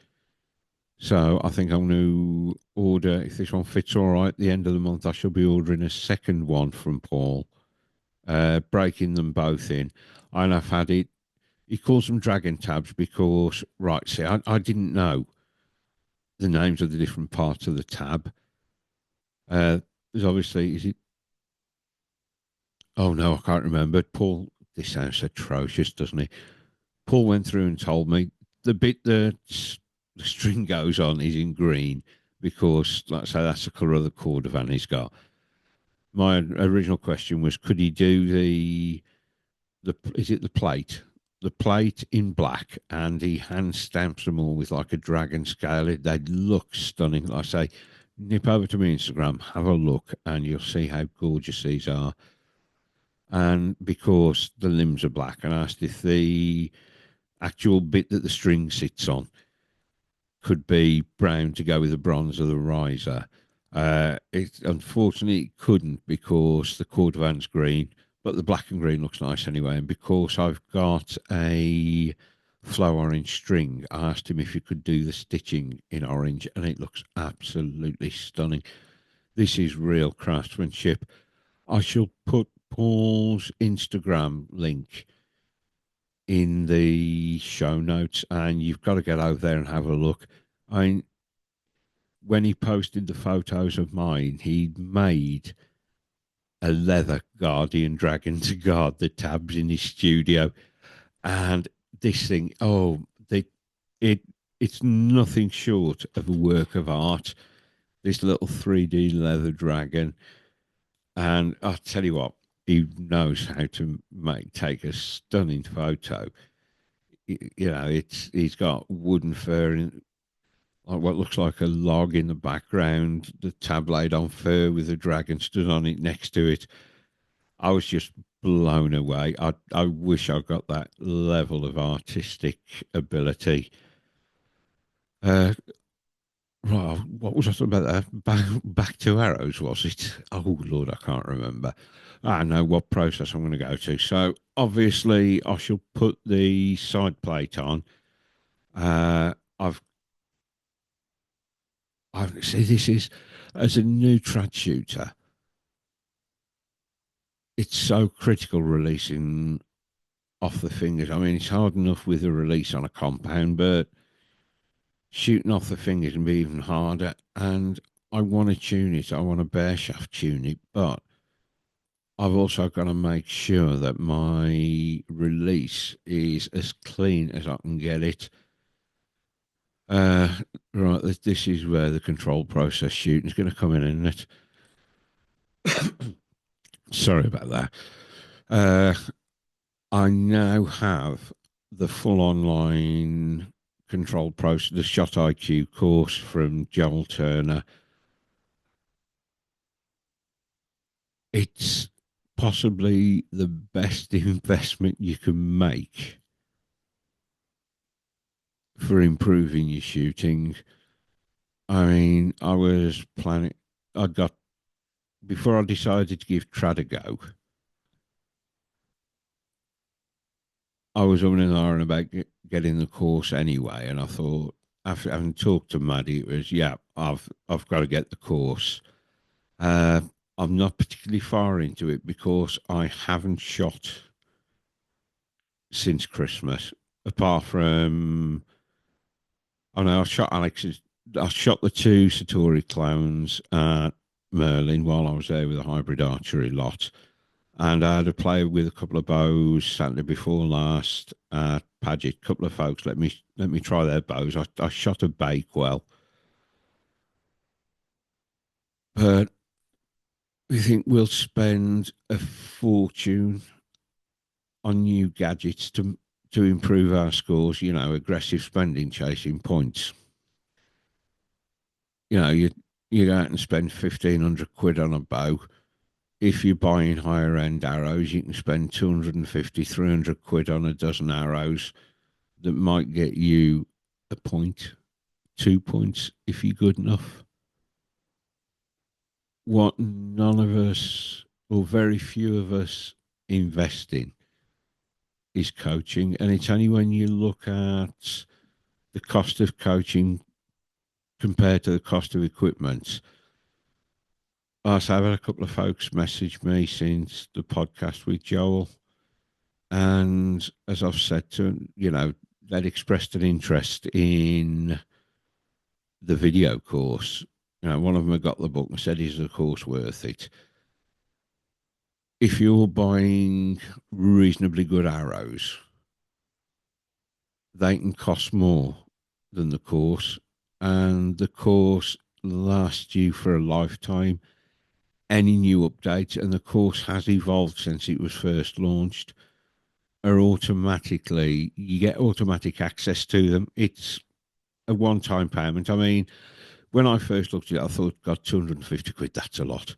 So I think I'm going to order, if this one fits all right, at the end of the month, I shall be ordering a second one from Paul, breaking them both in. And I've had it, he calls them dragon tabs because, right, see, I didn't know the names of the different parts of the tab. There's obviously, is it, oh no, I can't remember. Paul, this sounds atrocious, doesn't it? Paul went through and told me the bit that the string goes on is in green because, like I say, that's the colour of the cordovan he's got. My original question was, could he do the is it the plate? the plate in black, and he hand stamps them all with like a dragon scale. They look stunning. Like I say, nip over to my Instagram, have a look, and you'll see how gorgeous these are. And because the limbs are black, and I asked if the actual bit that the string sits on could be brown to go with the bronze of the riser. It unfortunately it couldn't because the cordovan's green, but the black and green looks nice anyway. And because I've got a flow orange string, I asked him if he could do the stitching in orange, and it looks absolutely stunning. This is real craftsmanship. I shall put Paul's Instagram link in the show notes, and you've got to get over there and have a look. I mean, when he posted the photos of mine, he'd made a leather guardian dragon to guard the tabs in his studio, and this thing, it it's nothing short of a work of art. This little 3D leather dragon, and I tell you what, he knows how to take a stunning photo. You know, he's got wooden fur in, like what looks like a log in the background, the tab laid on fur with a dragon stood on it next to it. I was just blown away. I wish I got that level of artistic ability. Uh, right, what was I talking about there? Back to arrows, was it? Oh, Lord, I can't remember. I know what process I'm going to go to. So, obviously, I shall put the side plate on. I've see, this is as a new trad shooter, it's so critical releasing off the fingers. I mean, it's hard enough with a release on a compound, but shooting off the fingers can be even harder. And I want to tune it. I want to bare shaft tune it, but I've also got to make sure that my release is as clean as I can get it. Uh, right, this is where the control process shooting is going to come in, isn't it? Sorry about that. Uh, I now have the full online control process, the Shot IQ course from Joel Turner. It's possibly the best investment you can make for improving your shooting. I mean, I was planning, I got, before I decided to give trad a go, I was umming and ahhing about getting the course anyway, and I thought, after having talked to Maddie, it was yeah, I've got to get the course. Uh, I'm not particularly far into it because I haven't shot since Christmas, apart from oh no, I shot Alex's. I shot the two Satori clowns at Merlin while I was there with a hybrid archery lot. And I had a play with a couple of bows Saturday before last at Paget. A couple of folks let me try their bows. I shot a Bakewell, but we think we'll spend a fortune on new gadgets to improve our scores. You know, aggressive spending, chasing points. You know, you go out and spend 1,500 quid on a bow. If you're buying higher end arrows, you can spend 250, 300 quid on a dozen arrows that might get you a point, 2 points if you're good enough. What none of us, or very few of us, invest in is coaching. And it's only when you look at the cost of coaching compared to the cost of equipment. I've had a couple of folks message me since the podcast with Joel. And as I've said to them, you know, they'd expressed an interest in the video course. You know, one of them had got the book and said, is the course worth it? If you're buying reasonably good arrows, they can cost more than the course. And the course lasts you for a lifetime. Any new updates, and the course has evolved since it was first launched. are automatically, you get automatic access to them. It's a one-time payment. I mean, when I first looked at it, I thought, God, 250 quid, that's a lot.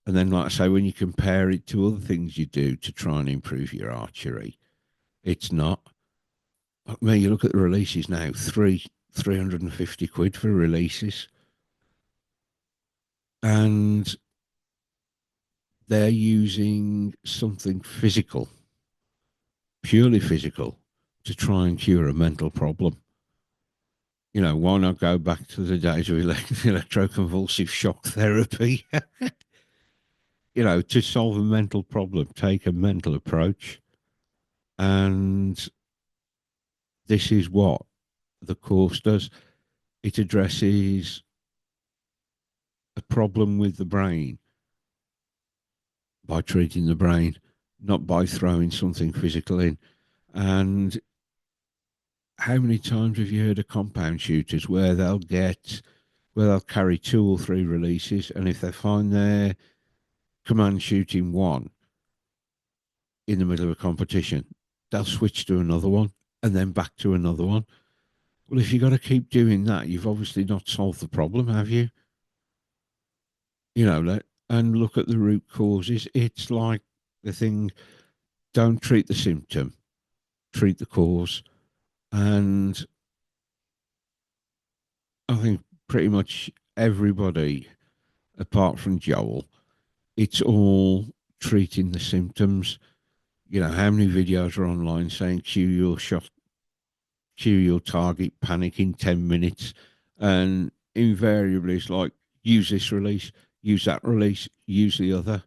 And then, like I say, when you compare it to other things you do to try and improve your archery, it's not. I mean, you look at the releases now, 350 quid for releases. And they're using something physical, purely physical, to try and cure a mental problem. You know, why not go back to the days of electroconvulsive shock therapy? You know, to solve a mental problem, take a mental approach. And this is what the course does. It addresses a problem with the brain by treating the brain, not by throwing something physical in. And how many times have you heard of compound shooters where they'll carry two or three releases, and if they find their command shooting one in the middle of a competition, they'll switch to another one and then back to another one. Well, if you've got to keep doing that, you've obviously not solved the problem, have you? You know, and look at the root causes. It's like the thing, don't treat the symptom, treat the cause. And I think pretty much everybody, apart from Joel, it's all treating the symptoms. You know, how many videos are online saying cue your shot, cue your target, panic in 10 minutes. And invariably it's like, use this release, use that release, use the other.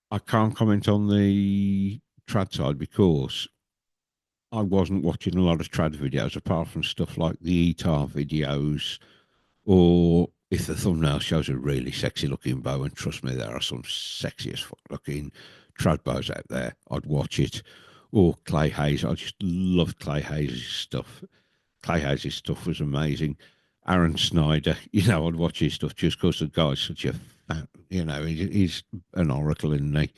I can't comment on the trad side because I wasn't watching a lot of trad videos apart from stuff like the ETAR videos, or if the thumbnail shows a really sexy looking bow, and trust me, there are some sexy as fuck looking trad bows out there, I'd watch it. Or Clay Hayes, I just loved Clay Hayes' stuff. Clay Hayes' stuff was amazing. Aaron Snyder, you know, I'd watch his stuff just because the guy's such a fan, you know, he's an oracle, isn't he?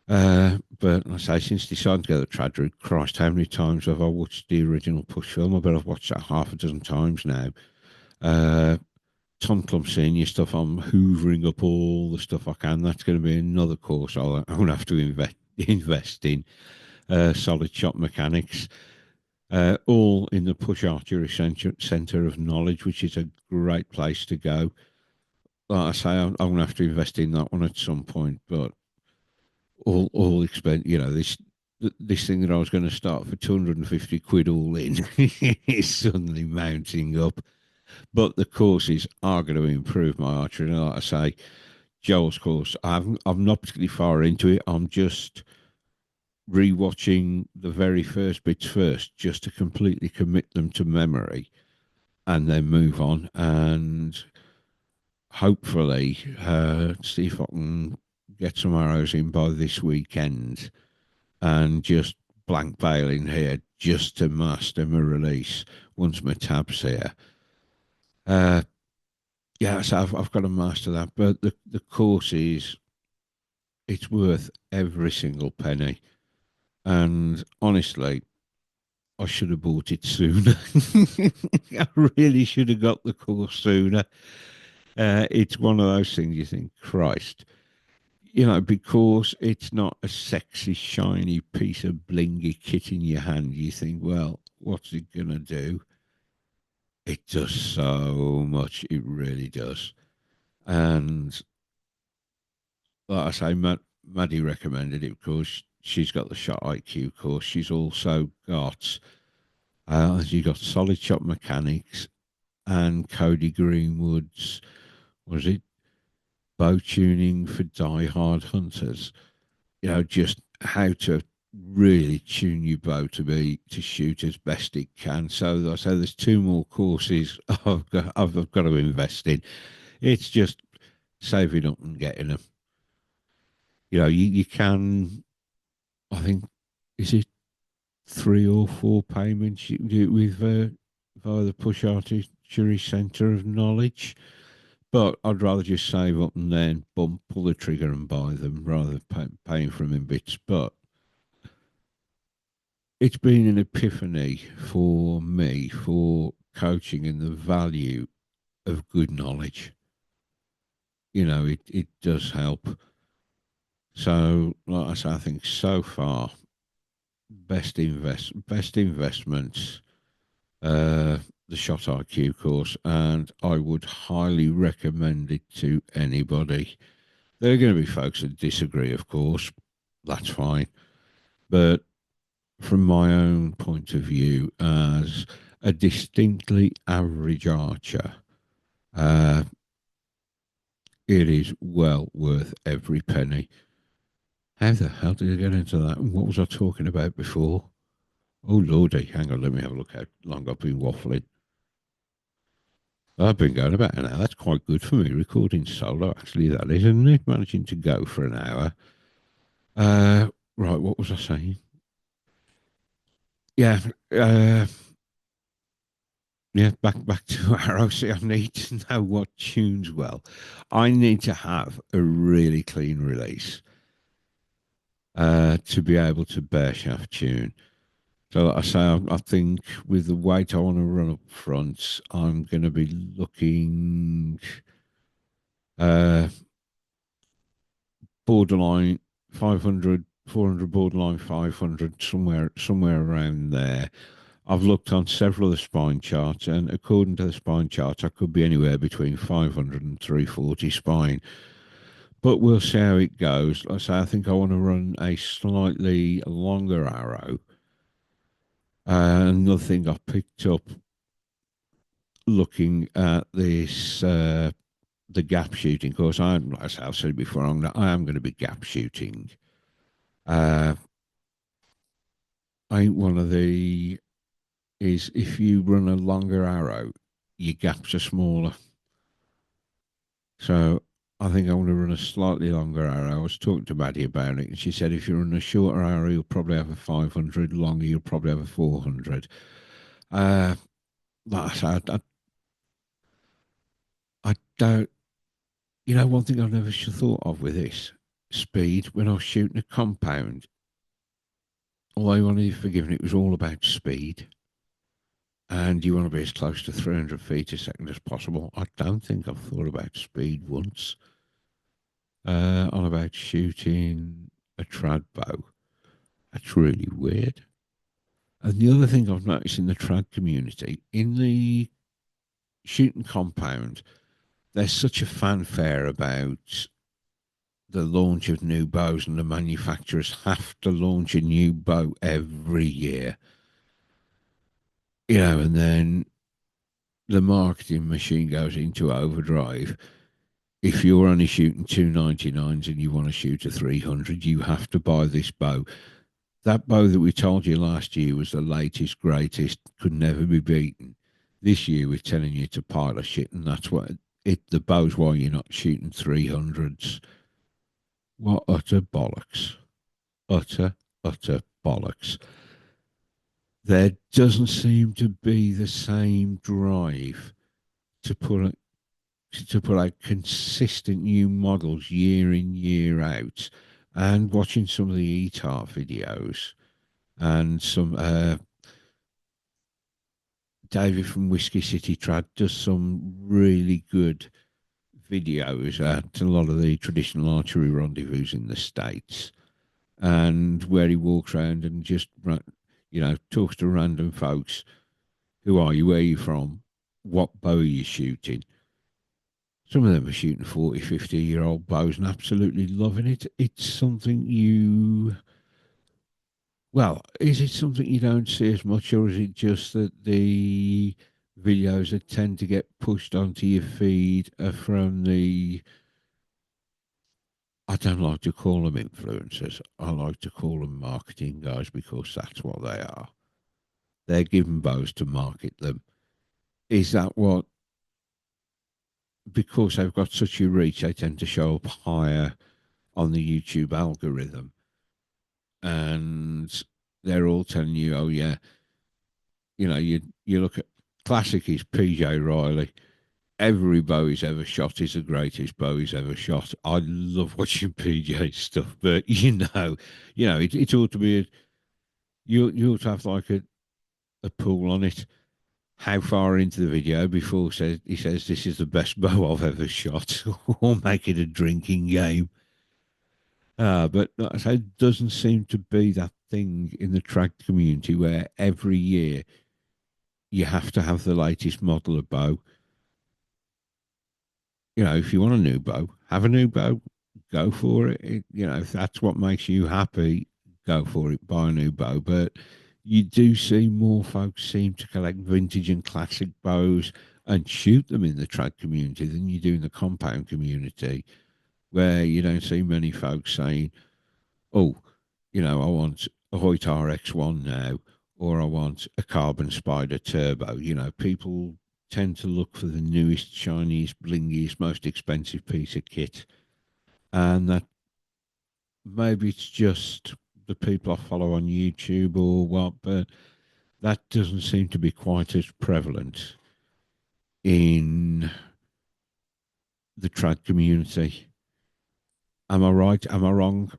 But I say, since deciding to go the trad route, Christ, how many times have I watched the original Push film? I bet I've watched that half a dozen times now. Uh, Tom Club Senior stuff, I'm hoovering up all the stuff I can. That's going to be another course I'm going to have to invest in. Solid shot mechanics, all in the Push Archery Centre of Knowledge, which is a great place to go. Like I say, I'm going to have to invest in that one at some point, but all expense, you know, this thing that I was going to start for 250 quid all in is suddenly mounting up. But the courses are going to improve my archery. And like I say, Joel's course, I'm not particularly far into it. I'm just rewatching the very first bits first, just to completely commit them to memory, and then move on. And hopefully, see if I can get some arrows in by this weekend, and just blank bail in here just to master my release once my tab's here. Uh, yeah, so I've got to master that. But the course is, it's worth every single penny. And honestly, I should have bought it sooner. I really should have got the course sooner. It's one of those things you think, Christ, you know, because it's not a sexy, shiny piece of blingy kit in your hand, you think, well, what's it going to do? It does so much. It really does. And like I say, Maddie recommended it because she's got the shot IQ course. She's also got, she got solid shot mechanics and Cody Greenwood's, was it bow tuning for die-hard hunters? You know, just how to really tune your bow to shoot as best it can. So there's two more courses I've got to invest in. It's just saving up and getting them. You know, you can, I think, is it 3 or 4 payments you can do it with via the Push Archery Centre of Knowledge. But I'd rather just save up and then pull the trigger and buy them rather than paying for them in bits. But it's been an epiphany for me for coaching and the value of good knowledge. It does help. So, like I say, I think so far, best investments, uh, the Shot IQ course, and I would highly recommend it to anybody. There are going to be folks that disagree, of course. That's fine. But from my own point of view, as a distinctly average archer, uh, it is well worth every penny. How the hell did I get into that? What was I talking about before? Oh, lordy. Hang on, let me have a look how long I've been waffling. I've been going about an hour. That's quite good for me, recording solo, actually, that is, isn't it? Managing to go for an hour. Right, what was I saying? Yeah, uh, yeah, back to Arrow. See, I need to know what tunes well. I need to have a really clean release to be able to bear shaft tune. So, like I say, I think with the weight I want to run up front, I'm going to be looking uh, borderline 500, 400, borderline 500, somewhere around there. I've looked on several of the spine charts, and according to the spine chart, I could be anywhere between 500 and 340 spine. But we'll see how it goes. Like I say, I think I want to run a slightly longer arrow. Another thing I picked up looking at this, the gap shooting course. As I've said before, I am going to be gap shooting. Uh, I think one of the is if you run a longer arrow, your gaps are smaller. So I think I want to run a slightly longer arrow. I was talking to Maddie about it, and she said if you run a shorter arrow, you'll probably have a 500. Longer, you'll probably have a 400. Uh, like I said, I don't. One thing I've never thought of with this speed when I was shooting a compound, although I wanted to be forgiven, it was all about speed. And you want to be as close to 300 feet a second as possible. I don't think I've thought about speed once. On about shooting a trad bow. That's really weird. And the other thing I've noticed in the trad community, in the shooting compound, there's such a fanfare about the launch of new bows, and the manufacturers have to launch a new bow every year. And then the marketing machine goes into overdrive. If you're only shooting 299s and you want to shoot a 300, you have to buy this bow. That bow that we told you last year was the latest, greatest, could never be beaten. This year we're telling you to polish it, and that's what the bow's why you're not shooting 300s. What utter bollocks. Utter bollocks. There doesn't seem to be the same drive to put out consistent new models year in, year out. And watching some of the ETAR videos and some David from Whiskey City Trad does some really good videos at a lot of the traditional archery rendezvous in the States, and where he walks around and just, talks to random folks. Who are you? Where are you from? What bow are you shooting? Some of them are shooting 40, 50-year-old bows and absolutely loving it. It's something is it something you don't see as much, or is it just that the videos that tend to get pushed onto your feed are from I don't like to call them influencers. I like to call them marketing guys because that's what they are. They're given bows to market them. Is that what, because they've got such a reach, they tend to show up higher on the YouTube algorithm, and they're all telling you, oh yeah, you look at classic is PJ Riley. Every bow he's ever shot is the greatest bow he's ever shot. I love watching PJ stuff, but it ought to be you'll have like a pool on it. How far into the video before he says this is the best bow I've ever shot, or make it a drinking game. But like I say, it doesn't seem to be that thing in the trad community where every year you have to have the latest model of bow. You know, if you want a new bow, have a new bow, go for it. You know, if that's what makes you happy, go for it, buy a new bow. But you do see more folks seem to collect vintage and classic bows and shoot them in the trad community than you do in the compound community, where you don't see many folks saying, oh, you know, I want a Hoyt RX1 now, or I want a Carbon Spider Turbo. You know, people tend to look for the newest, shiniest, blingiest, most expensive piece of kit. And that maybe it's just the people I follow on YouTube or what, but that doesn't seem to be quite as prevalent in the trad community. Am I right? Am I wrong?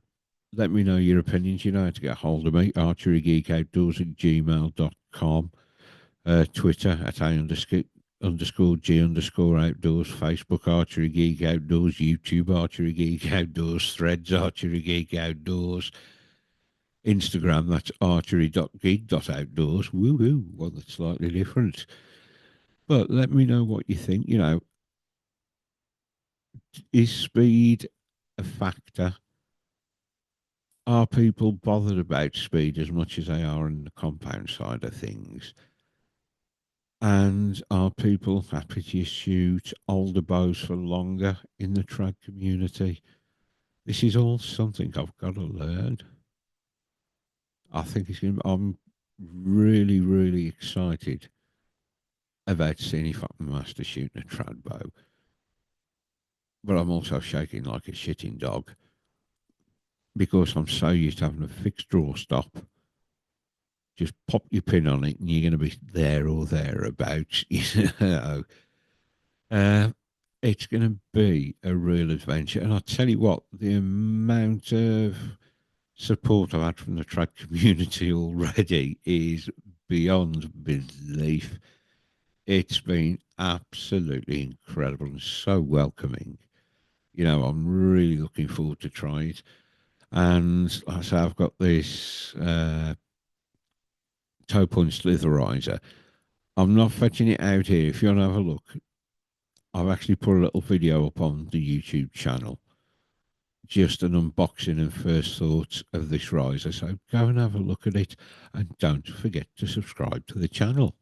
Let me know your opinions. You know how to get hold of me. Archerygeekoutdoors at gmail.com. Twitter at _underscore G underscore outdoors. Facebook Archery Geek Outdoors. YouTube Archery Geek Outdoors. Threads Archery Geek Outdoors. Instagram, that's archery.geek.outdoors. Woohoo, one that's slightly different. But let me know what you think. You know, is speed a factor? Are people bothered about speed as much as they are on the compound side of things? And are people happy to shoot older bows for longer in the trad community? This is all something I've got to learn. I think I'm really, really excited about seeing if I can master shooting a trad bow. But I'm also shaking like a shitting dog because I'm so used to having a fixed draw stop. Just pop your pin on it and you're going to be there or thereabouts. You know, it's going to be a real adventure. And I tell you what, the amount of support I've had from the trad community already is beyond belief. It's been absolutely incredible and so welcoming. You know, I'm really looking forward to trying it. And like I say, I've got this toe punch slitherizer. I'm not fetching it out here. If you want to have a look, I've actually put a little video up on the YouTube channel. Just an unboxing and first thoughts of this riser. So go and have a look at it. And don't forget to subscribe to the channel.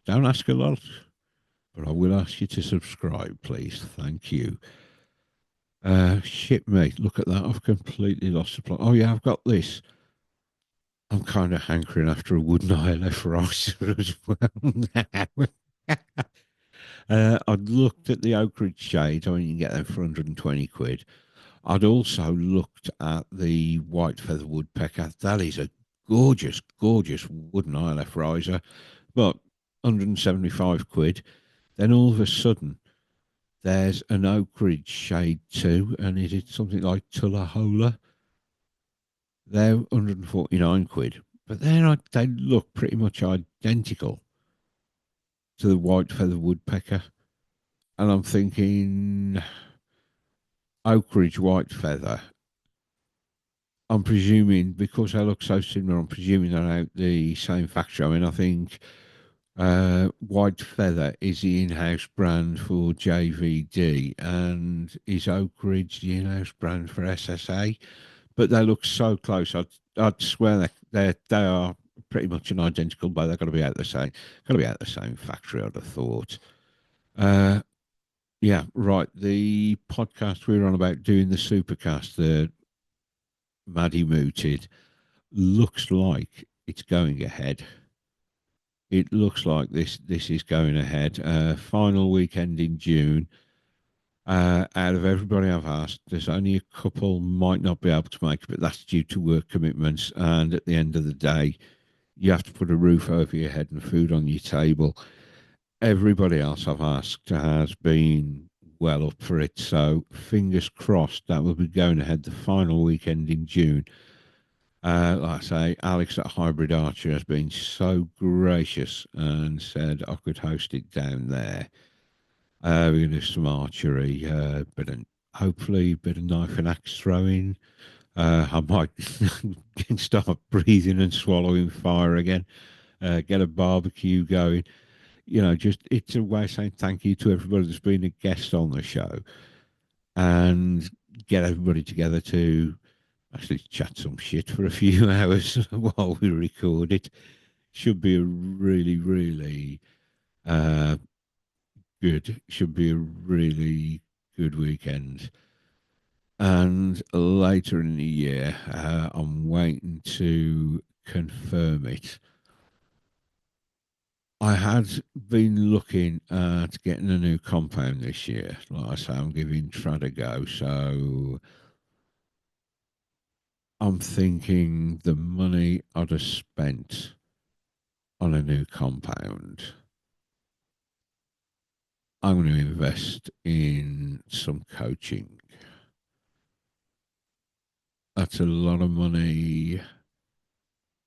Don't ask a lot, but I will ask you to subscribe, please. Thank you. Shit, mate. Look at that. I've completely lost the plot. Oh, yeah, I've got this. I'm kind of hankering after a wooden ILF riser as well now. I'd looked at the Oak Ridge shades. I mean, you can get them for 120 quid. I'd also looked at the white feather woodpecker. That is a gorgeous, gorgeous wooden ILF riser, but 175 quid. Then all of a sudden, there's an Oak Ridge shade too, and it is something like Tullahola. They're 149 quid, but they look pretty much identical to the white feather woodpecker. And I'm thinking, Oak Ridge white feather. I'm presuming because they look so similar, I'm presuming they're out the same factory. I mean, I think White Feather is the in-house brand for JVD, and is Oak Ridge the in-house brand for SSA? But they look so close. I'd swear they are pretty much an identical, but they've got to be out the same factory. I'd have thought. Yeah, right. The podcast we were on about doing the supercast, the Maddie Mooted, looks like it's going ahead. It looks like this is going ahead. Final weekend in June. Out of everybody I've asked, there's only a couple might not be able to make it, but that's due to work commitments. And at the end of the day, you have to put a roof over your head and food on your table. Everybody else I've asked has been well up for it. So fingers crossed that will be going ahead the final weekend in June. Like I say, Alex at Hybrid Archer has been so gracious and said I could host it down there. We're going to do some archery, hopefully a bit of knife and axe throwing. I might start breathing and swallowing fire again. Get a barbecue going. Just it's a way of saying thank you to everybody that's been a guest on the show, and get everybody together to actually chat some shit for a few hours while we record it. Should be a really, really uh, good. Should be a really good weekend. And later in the year, I'm waiting to confirm it. I had been looking at getting a new compound this year. Like I say, I'm giving Trad a go. So I'm thinking the money I'd have spent on a new compound, I'm going to invest in some coaching. That's a lot of money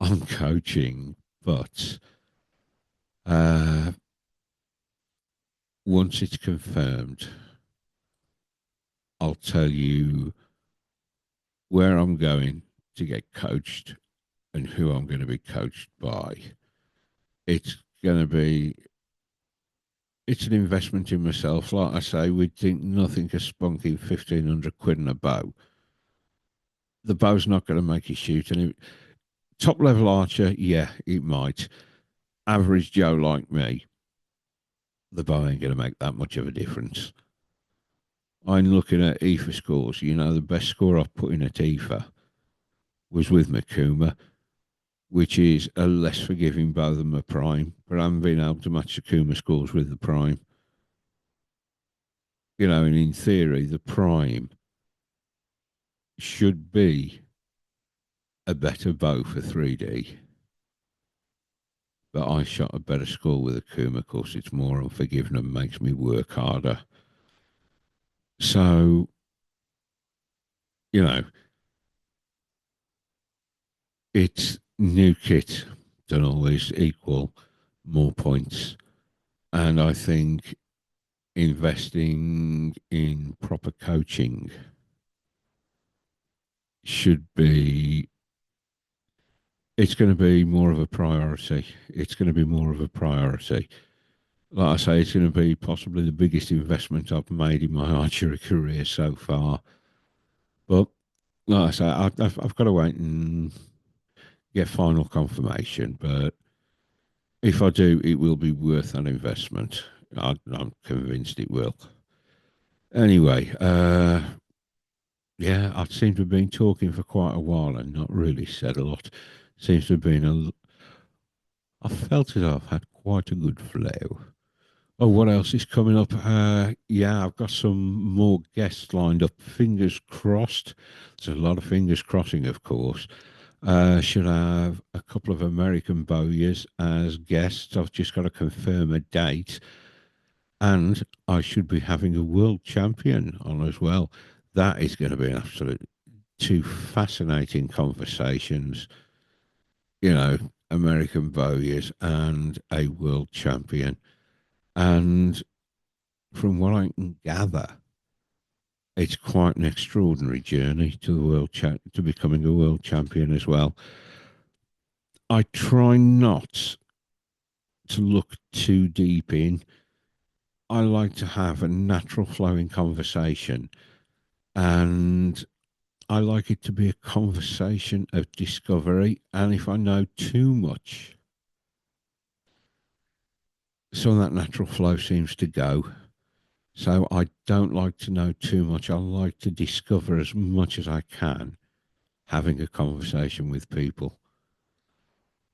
on coaching, but uh, once it's confirmed, I'll tell you where I'm going to get coached and who I'm going to be coached by. It's going to be, it's an investment in myself. Like I say, we'd think nothing of spunking 1,500 quid in a bow. The bow's not going to make you shoot. And top level archer, yeah, it might. Average Joe like me, the bow ain't going to make that much of a difference. I'm looking at EFA scores. The best score I've put in at EFA was with Makuma, which is a less forgiving bow than my prime, but I haven't been able to match the Kuma scores with the prime. And in theory, the prime should be a better bow for 3D, but I shot a better score with a Kuma. Of course, it's more unforgiving and makes me work harder. So, you know, it's new kit don't always equal more points. And I think investing in proper coaching should be, it's going to be more of a priority. It's going to be more of a priority. Like I say, it's going to be possibly the biggest investment I've made in my archery career so far. But like I say, I've got to wait and get final confirmation. But if I do, it will be worth an investment. I'm convinced it will. Anyway, yeah, I seem to have been talking for quite a while and not really said a lot. Seems to have been I felt as I've had quite a good flow. Oh, what else is coming up? Yeah, I've got some more guests lined up. Fingers crossed. There's a lot of fingers crossing, of course. Should have a couple of American bowyers as guests. I've just got to confirm a date. And I should be having a world champion on as well. That is going to be an absolute two fascinating conversations. American bowyers and a world champion. And from what I can gather, it's quite an extraordinary journey to the to becoming a world champion as well. I try not to look too deep in. I like to have a natural flowing conversation, and I like it to be a conversation of discovery. And if I know too much, some of that natural flow seems to go. So I don't like to know too much. I like to discover as much as I can, having a conversation with people.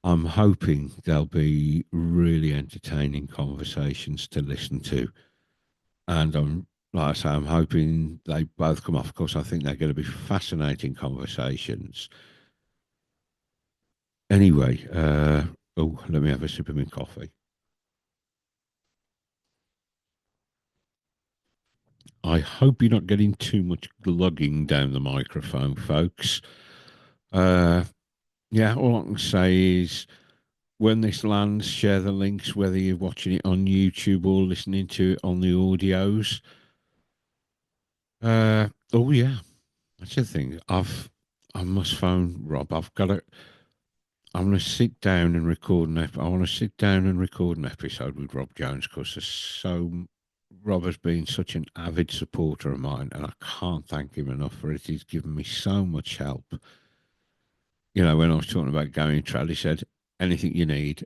I'm hoping there'll be really entertaining conversations to listen to. And like I say, I'm hoping they both come off. Of course, I think they're going to be fascinating conversations. Anyway, let me have a sip of my coffee. I hope you're not getting too much glugging down the microphone, folks. Uh, Yeah, all I can say is when this lands, share the links, whether you're watching it on YouTube or listening to it on the audios. Oh yeah, that's the thing. I must phone Rob. I'm going to sit down and record I want to sit down and record an episode with Rob Jones because Rob has been such an avid supporter of mine, and I can't thank him enough for it. He's given me so much help. You know, when I was talking about going trad, he said, anything you need,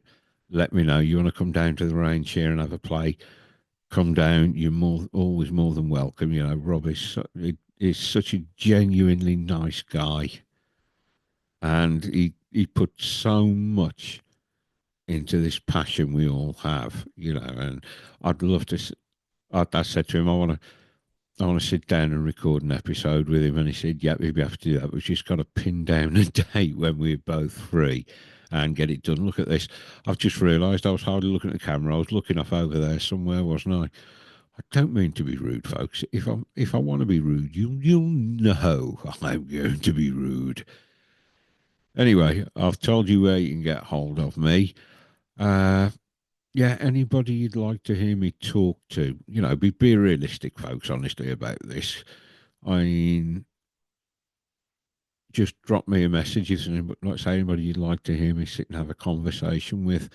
let me know. You want to come down to the range here and have a play? Come down. You're always more than welcome. You know, Rob is such a genuinely nice guy, and he put so much into this passion we all have. You know, and I'd love to. I said to him, I want to sit down and record an episode with him. And he said, yeah, we'd be able to do that. We've just got to pin down a date when we're both free and get it done. Look at this. I've just realised I was hardly looking at the camera. I was looking off over there somewhere, wasn't I? I don't mean to be rude, folks. If I want to be rude, you'll know I'm going to be rude. Anyway, I've told you where you can get hold of me. Uh, yeah, anybody you'd like to hear me talk to, you know, be realistic, folks, honestly, about this. I mean, just drop me a message if like say anybody you'd like to hear me sit and have a conversation with.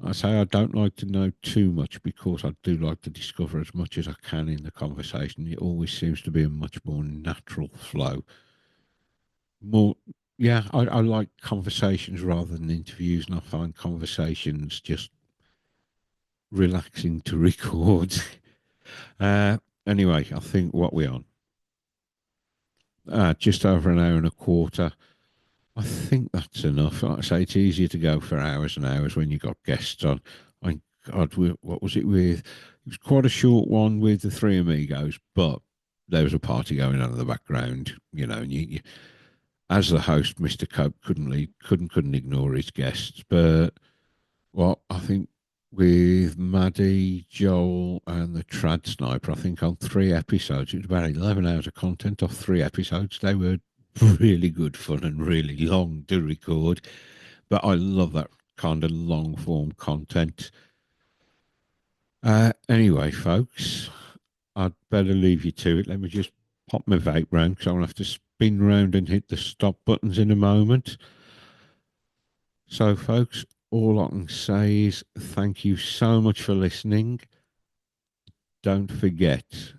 I say I don't like to know too much because I do like to discover as much as I can in the conversation. It always seems to be a much more natural flow. More, yeah, I like conversations rather than interviews, and I find conversations just relaxing to record. uh, anyway, I think what we on just over an hour and a quarter. I think that's enough. Like I say, it's easier to go for hours and hours when you've got guests on. I God, what was it with? It was quite a short one with the three amigos, but there was a party going on in the background, you know. And as the host, Mister Cope couldn't ignore his guests. But well, I think with Maddie, Joel, and the Trad Sniper, I think on 3 episodes, it was about 11 hours of content off 3 episodes. They were really good fun and really long to record. But I love that kind of long form content. Anyway, folks, I'd better leave you to it. Let me just pop my vape round because I'll have to spin round and hit the stop buttons in a moment. So, folks, all I can say is thank you so much for listening. Don't forget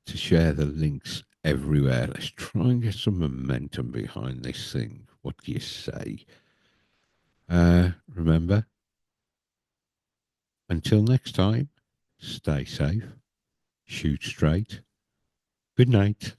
to share the links everywhere. Let's try and get some momentum behind this thing. What do you say? Remember, until next time, stay safe, shoot straight. Good night.